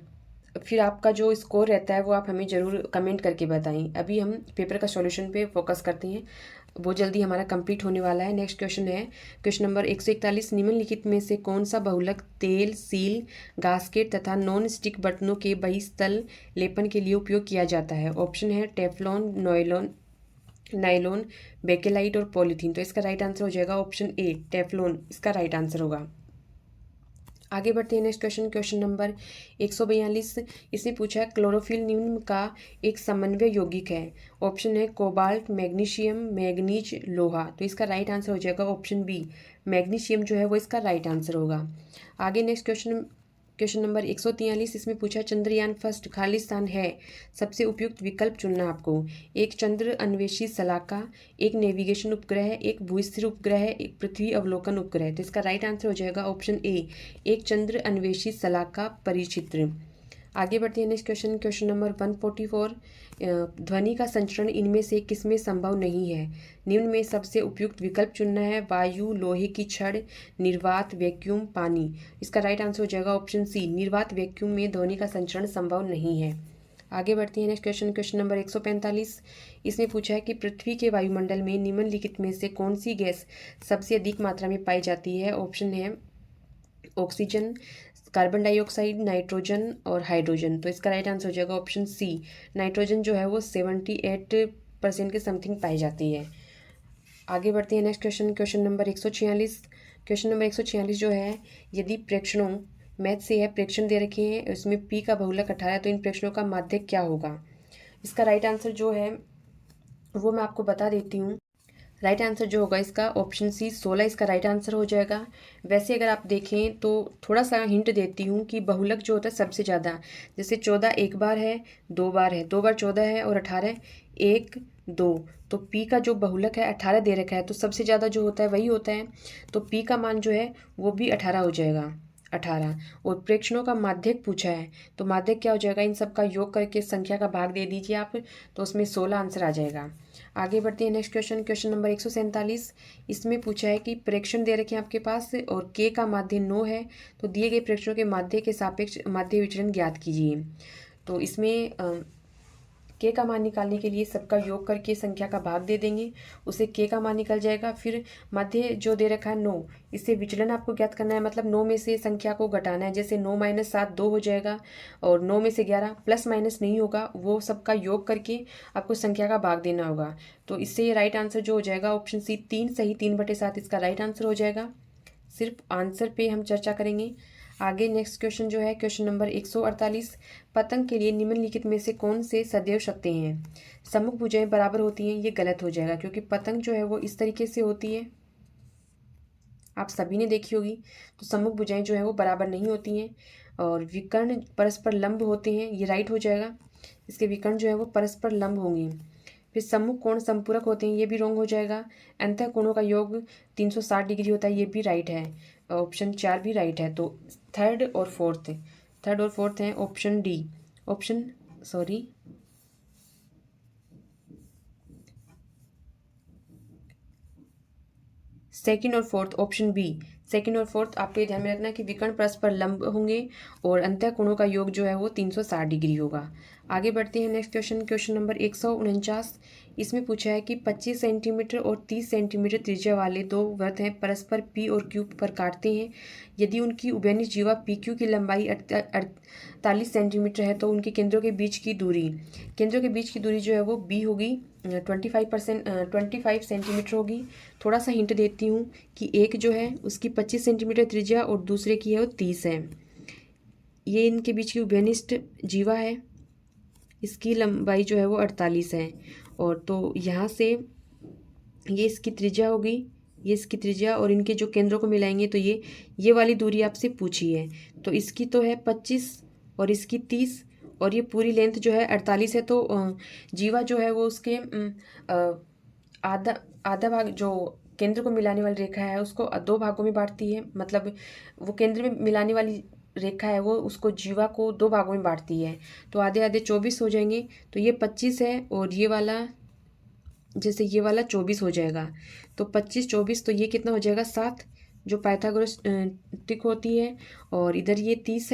फिर आपका जो स्कोर रहता है वो आप हमें ज़रूर कमेंट करके बताएं। अभी हम पेपर का सॉल्यूशन पे फोकस करते हैं, वो जल्दी हमारा कंप्लीट होने वाला है। नेक्स्ट क्वेश्चन है क्वेश्चन नंबर 141। निम्नलिखित में से कौन सा बहुलक तेल, सील, गास्केट तथा नॉन स्टिक बर्तनों के बहिस्तल लेपन के लिए उपयोग किया जाता है। ऑप्शन है टेफ्लॉन, नायलॉन, बेकेलाइट और पॉलीथीन। तो इसका राइट आंसर हो जाएगा ऑप्शन ए, टेफ्लॉन इसका राइट आंसर होगा। आगे बढ़ते हैं नेक्स्ट क्वेश्चन, क्वेश्चन नंबर 142। इसमें पूछा है क्लोरोफिल निम्न का एक समन्वय यौगिक है। ऑप्शन है कोबाल्ट, मैग्नीशियम, मैग्नीज, लोहा। तो इसका राइट आंसर हो जाएगा ऑप्शन बी, मैग्नीशियम जो है वो इसका राइट आंसर होगा। आगे नेक्स्ट क्वेश्चन, क्वेश्चन नंबर 143। इसमें पूछा चंद्रयान फर्स्ट खालिस्तान है, सबसे उपयुक्त विकल्प चुनना आपको। एक चंद्र अन्वेषी शलाका, एक नेविगेशन उपग्रह, एक भूस्थिर उपग्रह, एक पृथ्वी अवलोकन उपग्रह। तो इसका राइट आंसर हो जाएगा ऑप्शन ए, एक चंद्र अन्वेषी शलाका परिचित्र। आगे बढ़ते हैं नेक्स्ट क्वेश्चन, क्वेश्चन नंबर 144। ध्वनि का संचरण इनमें से किसमें संभव नहीं है। निम्न में सबसे उपयुक्त विकल्प चुनना है। वायु, लोहे की छड़, निर्वात, वैक्यूम, पानी। इसका राइट आंसर हो जाएगा ऑप्शन सी, निर्वात वैक्यूम में ध्वनि का संचरण संभव नहीं है। आगे बढ़ते हैं नेक्स्ट क्वेश्चन, क्वेश्चन नंबर 145। इसमें पूछा है कि पृथ्वी के वायुमंडल में निम्नलिखित में से कौन सी गैस सबसे अधिक मात्रा में पाई जाती है। ऑप्शन है ऑक्सीजन, कार्बन डाइऑक्साइड, नाइट्रोजन और हाइड्रोजन। तो इसका राइट आंसर हो जाएगा ऑप्शन सी। नाइट्रोजन जो है वो 78% के समथिंग पाई जाती है। आगे बढ़ते हैं next question, question number 146। Question number 146 जो है, यदि प्रेक्षणों, मैथ से है, प्रेक्षण दे रखे हैं, उसमें पी का बहुलक 18 है, तो इन प्रेक्षणों का माध्य क्या होगा? इसका राइट आंसर जो है वो मैं आपको बता देती हूँ। राइट आंसर जो होगा इसका ऑप्शन सी 16 इसका राइट आंसर हो जाएगा। वैसे अगर आप देखें तो थोड़ा सा हिंट देती हूँ कि बहुलक जो होता है सबसे ज़्यादा, जैसे 14 एक बार है, 2 बार है, 2 बार 14 है और 18 1 2। तो पी का जो बहुलक है 18 दे रखा है, तो सबसे ज़्यादा जो होता है वही होता है। तो पी का मान जो है वो भी 18 हो जाएगा, 18। और प्रेक्षणों का माध्यक पूछा है, तो माध्यक क्या हो जाएगा? इन सब का योग करके संख्या का भाग दे दीजिए आप, तो उसमें 16 आंसर आ जाएगा। आगे बढ़ते हैं नेक्स्ट क्वेश्चन, क्वेश्चन नंबर 147। इसमें पूछा है कि प्रेक्षण दे रखे हैं आपके पास और के का माध्य 9 है, तो दिए गए प्रेक्षणों के माध्य के सापेक्ष माध्य विचलन ज्ञात कीजिए। तो इसमें के का मान निकालने के लिए सबका योग करके संख्या का भाग दे देंगे, उसे के का मान निकल जाएगा। फिर माध्य जो दे रखा है 9, इससे विचलन आपको ज्ञात करना है, मतलब 9 में से संख्या को घटाना है। जैसे 9 - 7 2 हो जाएगा, और 9 में से 11 प्लस माइनस नहीं होगा, वो सबका योग करके आपको संख्या का भाग देना होगा। तो इससे ये राइट आंसर जो हो जाएगा ऑप्शन सी 3 सही 3/7 इसका राइट आंसर हो जाएगा। सिर्फ आंसर पे हम चर्चा करेंगे। आगे नेक्स्ट क्वेश्चन जो है, क्वेश्चन नंबर 148। पतंग के लिए निम्नलिखित में से कौन से सदैव सत्य हैं? सम्मुख भुजाएं बराबर होती हैं, ये गलत हो जाएगा, क्योंकि पतंग जो है वो इस तरीके से होती है, आप सभी ने देखी होगी। तो सम्मुख भुजाएं जो है वो बराबर नहीं होती हैं, और विकर्ण परस्पर लंब होते हैं, ये राइट हो जाएगा। इसके विकर्ण जो है वो परस्पर लंब होंगे। फिर सम्मुख कोण संपूरक होते हैं, ये भी रॉन्ग हो जाएगा। अंतः कोणों का योग 360 डिग्री होता है, ये भी राइट है। ऑप्शन 4 भी राइट है। तो थर्ड और फोर्थ है ऑप्शन डी, सेकंड और फोर्थ ऑप्शन बी। सेकंड और फोर्थ आपको ये ध्यान में रखना है कि विकर्ण परस्पर लंब होंगे और अंतः कोणों का योग जो है वो 360 डिग्री होगा। आगे बढ़ते हैं नेक्स्ट क्वेश्चन, क्वेश्चन नंबर 149। इसमें पूछा है कि 25 सेंटीमीटर और 30 सेंटीमीटर त्रिज्या वाले दो वृत्त हैं, परस्पर पी और क्यू पर काटते हैं। यदि उनकी उभयनिष्ठ जीवा पी क्यू की लंबाई 48 सेंटीमीटर है, तो उनके केंद्रों के बीच की दूरी जो है वो बी होगी, 25 सेंटीमीटर होगी। थोड़ा सा हिंट देती हूँ कि एक जो है उसकी 25 सेंटीमीटर त्रिज्या और दूसरे की है वो 30 है। ये इनके बीच की उभयनिष्ठ जीवा है, इसकी लंबाई जो है वो 48 है। और तो यहाँ से ये इसकी त्रिज्या होगी, ये इसकी त्रिज्या, और इनके जो केंद्रों को मिलाएंगे तो ये वाली दूरी आपसे पूछी है। तो इसकी तो है 25 और इसकी 30, और ये पूरी लेंथ जो है 48 है। तो जीवा जो है वो उसके आधा आधा भाग, जो केंद्र को मिलाने वाली रेखा है उसको 2 भागों में बांटती है, मतलब वो केंद्र में मिलाने वाली रेखा है वो उसको जीवा को 2 भागों में बांटती है। तो आधे आधे 24 हो जाएंगे। तो ये 25 है और ये वाला, जैसे ये वाला 24 हो जाएगा। तो 25 24, तो ये कितना हो जाएगा 7, जो पाइथागोरस ट्रिक होती है। और इधर ये 30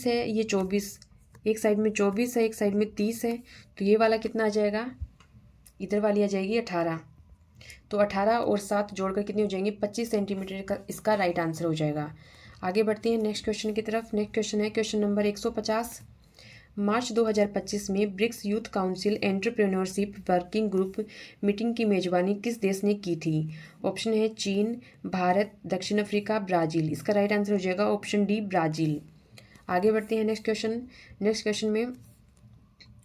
है, ये 24, एक साइड में 24 है, एक साइड में 30 है। तो ये वाला कितना आ जाएगा, इधर वाली आ जाएगी 18। तो 18 और 7 जोड़कर कितने हो जाएंगे 25 सेंटीमीटर का इसका राइट आंसर हो जाएगा। आगे बढ़ते हैं नेक्स्ट क्वेश्चन की तरफ। नेक्स्ट क्वेश्चन है क्वेश्चन नंबर 150। मार्च 2025 में BRICS youth council entrepreneurship working group meeting की मेजबानी किस देश ने की थी? ऑप्शन है चीन, भारत, दक्षिण अफ्रीका, ब्राज़ील। इसका राइट आंसर हो जाएगा ऑप्शन डी, ब्राज़ील। आगे बढ़ते हैं नेक्स्ट क्वेश्चन में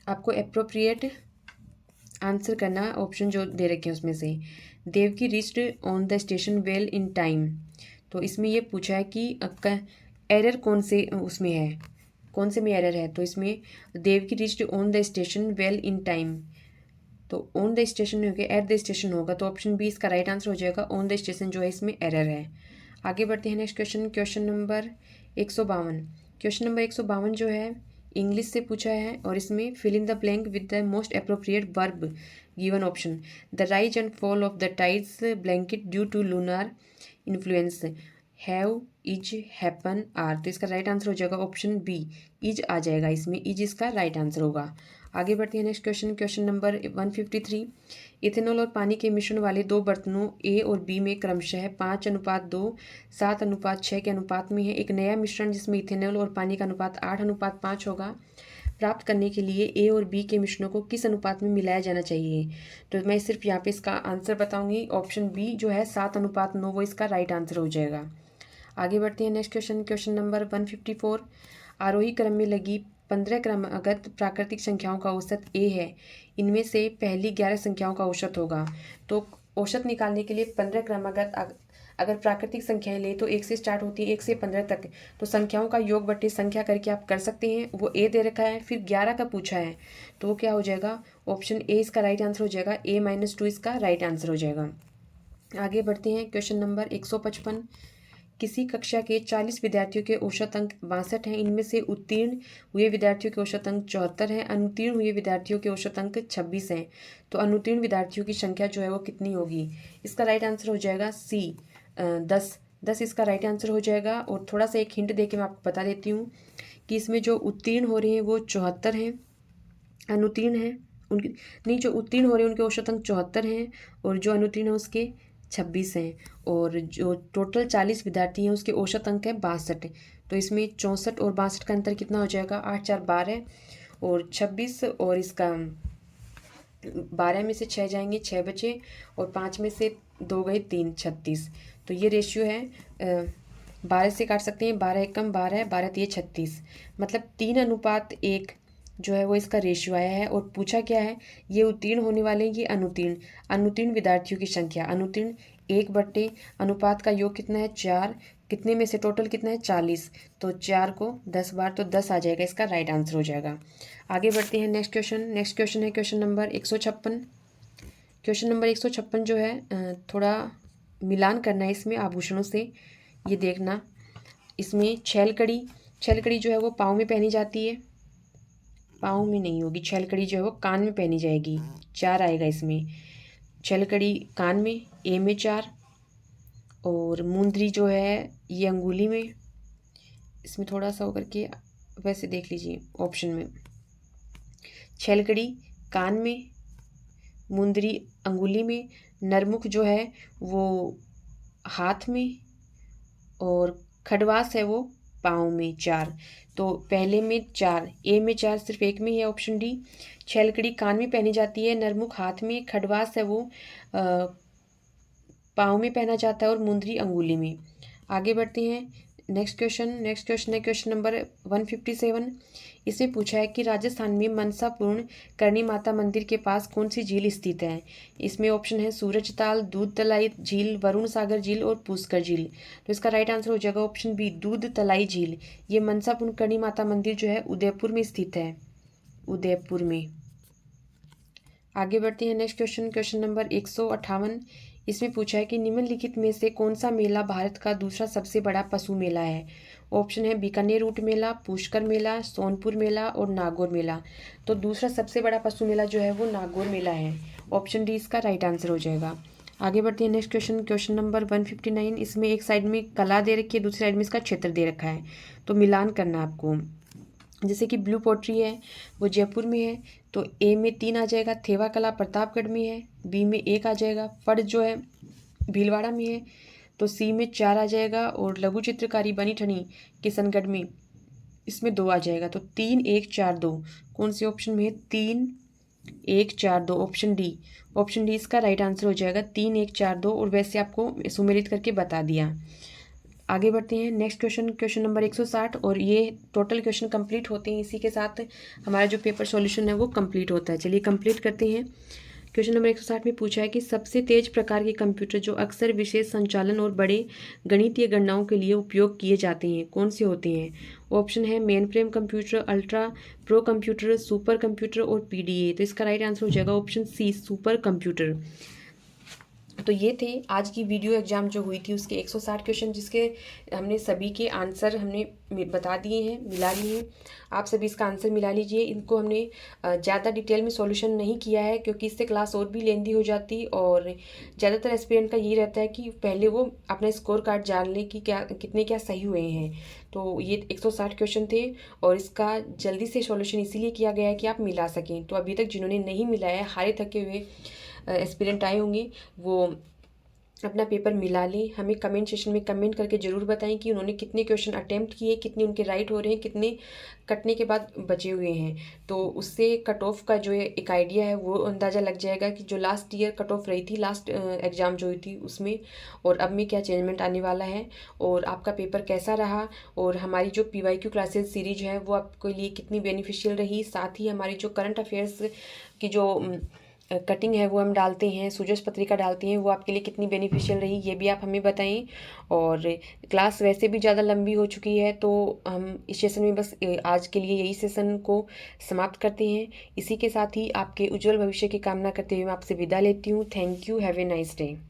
आपको एप्रोप्रिएट आंसर करना, ऑप्शन जो दे रखे हैं उसमें से Devaki reached on the station well in time. तो इसमें ये पूछा है कि एरर कौन से उसमें है, कौन से में एरर है? तो इसमें Devaki reached on the station well in time, तो ऑन द स्टेशन नहीं होगा, एट द स्टेशन होगा। तो ऑप्शन बी इसका राइट आंसर हो जाएगा, ऑन द स्टेशन जो है इसमें एरर है। आगे बढ़ते हैं next question, question number 152। Question number 152 जो है इंग्लिश से पूछा है, और इसमें fill in the blank with the most appropriate verb given option. The rise and fall of the tides blanket due to lunar influence, have, is, happen, are. तो इसका right answer हो जाएगा ऑप्शन बी, इज आ जाएगा इसमें, is इसका right answer होगा। आगे बढ़ते हैं next question, question number 153। Ethanol और पानी के मिश्रण वाले दो बर्तनों ए और बी में क्रमशः 5:2, 7:6 के अनुपात में है। एक नया मिश्रण जिसमें इथेनॉल और पानी का अनुपात 8:5 होगा प्राप्त करने के लिए ए और बी के मिश्रणों को किस अनुपात में मिलाया जाना चाहिए। तो मैं सिर्फ यहाँ पे इसका आंसर बताऊंगी। ऑप्शन बी जो है 7:9 वो इसका राइट आंसर हो जाएगा। आगे बढ़ते हैं नेक्स्ट क्वेश्चन, क्वेश्चन नंबर 154। आरोही क्रम में लगी 15 क्रमागत प्राकृतिक संख्याओं का औसत ए है। इनमें से पहली 11 संख्याओं का औसत होगा। तो औसत निकालने के लिए 15 क्रमागत अगर प्राकृतिक संख्याएं ले तो 1 से स्टार्ट होती है 1 से 15 तक। तो संख्याओं का योग बट्टे संख्या करके आप कर सकते हैं। वो ए दे रखा है, फिर 11 का पूछा है, तो वो क्या हो जाएगा, ऑप्शन ए इसका राइट आंसर हो जाएगा। A-2 इसका राइट आंसर हो जाएगा। आगे बढ़ते हैं क्वेश्चन नंबर 155। किसी कक्षा के 40 विद्यार्थियों के औसत अंक 62 हैं। इनमें से उत्तीर्ण हुए विद्यार्थियों के औसत अंक 74 हैं। अनुत्तीर्ण हुए विद्यार्थियों के औसत अंक 26 हैं। तो अनुत्तीर्ण विद्यार्थियों की संख्या जो है वो कितनी होगी। इसका राइट आंसर हो जाएगा सी 10 इसका राइट आंसर हो जाएगा। और थोड़ा सा एक हिंट दे के मैं आपको बता देती हूँ कि इसमें जो उत्तीर्ण हो रहे हैं वो 74 हैं, अनुत्तीर्ण हैं उनके नहीं, जो उत्तीर्ण हो रहे हैं उनके औसत अंक 74 हैं और जो अनुत्तीर्ण है उसके 26 हैं। और जो टोटल 40 विद्यार्थी हैं उसके औसत अंक है 62। तो इसमें 64 और 62 का अंतर कितना हो जाएगा, 8 4 12 और 26, और इसका 12 में से 6 जाएंगे 6 बचे, और 5 में से 2 गए 3, 36। तो ये रेशियो है 12 से काट सकते हैं, 12 एकम 12, 12 3 36, मतलब 3:1 जो है वो इसका रेशियो आया है। और पूछा क्या है, ये उत्तीर्ण होने वाले हैं, ये अनुत्तीर्ण विद्यार्थियों की संख्या। अनुत्तीर्ण 1 बट्टे अनुपात का योग कितना है 4, कितने में से टोटल कितना है 40, तो 4 को 10 बार तो 10 आ जाएगा, इसका राइट आंसर हो जाएगा। आगे बढ़ते हैं नेक्स्ट क्वेश्चन है क्वेश्चन नंबर 156। क्वेश्चन नंबर 156 जो है थोड़ा मिलान करना है इसमें आभूषणों से, ये देखना। इसमें छलकड़ी जो है वो पाँव में पहनी जाती है, पाँव में नहीं होगी, छलकड़ी जो है वो कान में पहनी जाएगी, 4 आएगा इसमें। छलकड़ी कान में, ए में 4, और मुंदरी जो है ये अंगुली में। इसमें थोड़ा सा होकर के वैसे देख लीजिए ऑप्शन में, छलकड़ी कान में, मुंदरी अंगुली में, नरमुख जो है वो हाथ में, और खडवास है वो पाँव में 4। तो पहले में 4, ए में 4 सिर्फ एक में ही है, ऑप्शन डी। छलकड़ी कान में पहनी जाती है, नरमुख हाथ में, खडवास है वो पाँव में पहना जाता है, और मुंदरी अंगुली में। आगे बढ़ते हैं नेक्स्ट क्वेश्चन है क्वेश्चन नंबर 157। इसमें पूछा है कि राजस्थान में मनसापूर्ण करणी माता मंदिर के पास कौन सी झील स्थित है। इसमें ऑप्शन है सूरजताल, दूध तलाई झील, वरुण सागर झील और पुष्कर झील। तो इसका राइट आंसर हो जाएगा ऑप्शन बी, दूध तलाई झील। ये मनसापूर्ण करणी माता मंदिर जो है उदयपुर में स्थित है, उदयपुर में। आगे बढ़ते हैं नेक्स्ट क्वेश्चन नंबर 158। इसमें पूछा है कि निम्नलिखित में से कौन सा मेला भारत का दूसरा सबसे बड़ा पशु मेला है। ऑप्शन है बीकानेर ऊँट मेला, पुष्कर मेला, सोनपुर मेला और नागौर मेला। तो दूसरा सबसे बड़ा पशु मेला जो है वो नागौर मेला है, ऑप्शन डी इसका राइट आंसर हो जाएगा। आगे बढ़ते हैं नेक्स्ट क्वेश्चन नंबर 159। इसमें एक साइड में कला दे रखी है, दूसरी साइड में इसका क्षेत्र दे रखा है, तो मिलान करना आपको। जैसे कि ब्लू पोट्री है वो जयपुर में है, तो ए में 3 आ जाएगा, थेवा कला प्रतापगढ़ में है, बी में 1 आ जाएगा, फड़ जो है भीलवाड़ा में है, तो सी में 4 आ जाएगा, और लघु चित्रकारी बनी ठनी किशनगढ़ में, इसमें 2 आ जाएगा। तो 3 1 4 2 कौन से ऑप्शन में है, 3 1 4 2, ऑप्शन डी इसका राइट आंसर हो जाएगा, 3 1 4 2। और वैसे आपको सुमेलित करके बता दिया। आगे बढ़ते हैं नेक्स्ट क्वेश्चन नंबर 160। और ये टोटल क्वेश्चन कंप्लीट होते हैं, इसी के साथ हमारा जो पेपर सॉल्यूशन है वो कंप्लीट होता है। चलिए कंप्लीट करते हैं। क्वेश्चन नंबर 160 में पूछा है कि सबसे तेज प्रकार के कंप्यूटर जो अक्सर विशेष संचालन और बड़े गणितीय गणनाओं के लिए उपयोग किए जाते हैं कौन से होते हैं। ऑप्शन है main frame computer, ultra pro computer, super computer और PDA। तो इसका राइट आंसर हो जाएगा ऑप्शन सी, सुपर कंप्यूटर। तो ये थे आज की वीडियो एग्ज़ाम जो हुई थी उसके 160 क्वेश्चन, जिसके हमने सभी के आंसर हमने बता दिए हैं, मिला लिए हैं। आप सभी इसका आंसर मिला लीजिए। इनको हमने ज़्यादा डिटेल में सॉल्यूशन नहीं किया है क्योंकि इससे क्लास और भी लेंदी हो जाती, और ज़्यादातर एस्पिरेंट का यही रहता है कि पहले वो अपना स्कोर कार्ड जान लें कि क्या कितने क्या सही हुए हैं। तो ये 160 क्वेश्चन थे और इसका जल्दी से सॉल्यूशन इसीलिए किया गया है कि आप मिला सकें। तो अभी तक जिन्होंने नहीं मिलाया है, हारे थके हुए एस्पिरेंट आए होंगे, वो अपना पेपर मिला लें। हमें कमेंट सेशन में कमेंट करके ज़रूर बताएं कि उन्होंने कितने क्वेश्चन अटेम्प्ट किए, कितने उनके राइट हो रहे हैं, कितने कटने के बाद बचे हुए हैं। तो उससे कट ऑफ का जो एक आइडिया है वो अंदाज़ा लग जाएगा कि जो लास्ट ईयर कट ऑफ रही थी, लास्ट एग्ज़ाम जो हुई थी उसमें, और अब में क्या चेंजमेंट आने वाला है, और आपका पेपर कैसा रहा, और हमारी जो PYQ क्लासेस सीरीज है वो आपके लिए कितनी बेनिफिशियल रही। साथ ही हमारी जो करंट अफेयर्स की जो कटिंग है वो हम डालते हैं, सूजस पत्रिका डालती हैं, वो आपके लिए कितनी बेनिफिशियल रही, ये भी आप हमें बताएं। और क्लास वैसे भी ज़्यादा लंबी हो चुकी है, तो हम इस सेशन में बस आज के लिए यही सेशन को समाप्त करते हैं। इसी के साथ ही आपके उज्जवल भविष्य की कामना करते हुए मैं आपसे विदा लेती हूँ। Thank you. Have a nice day.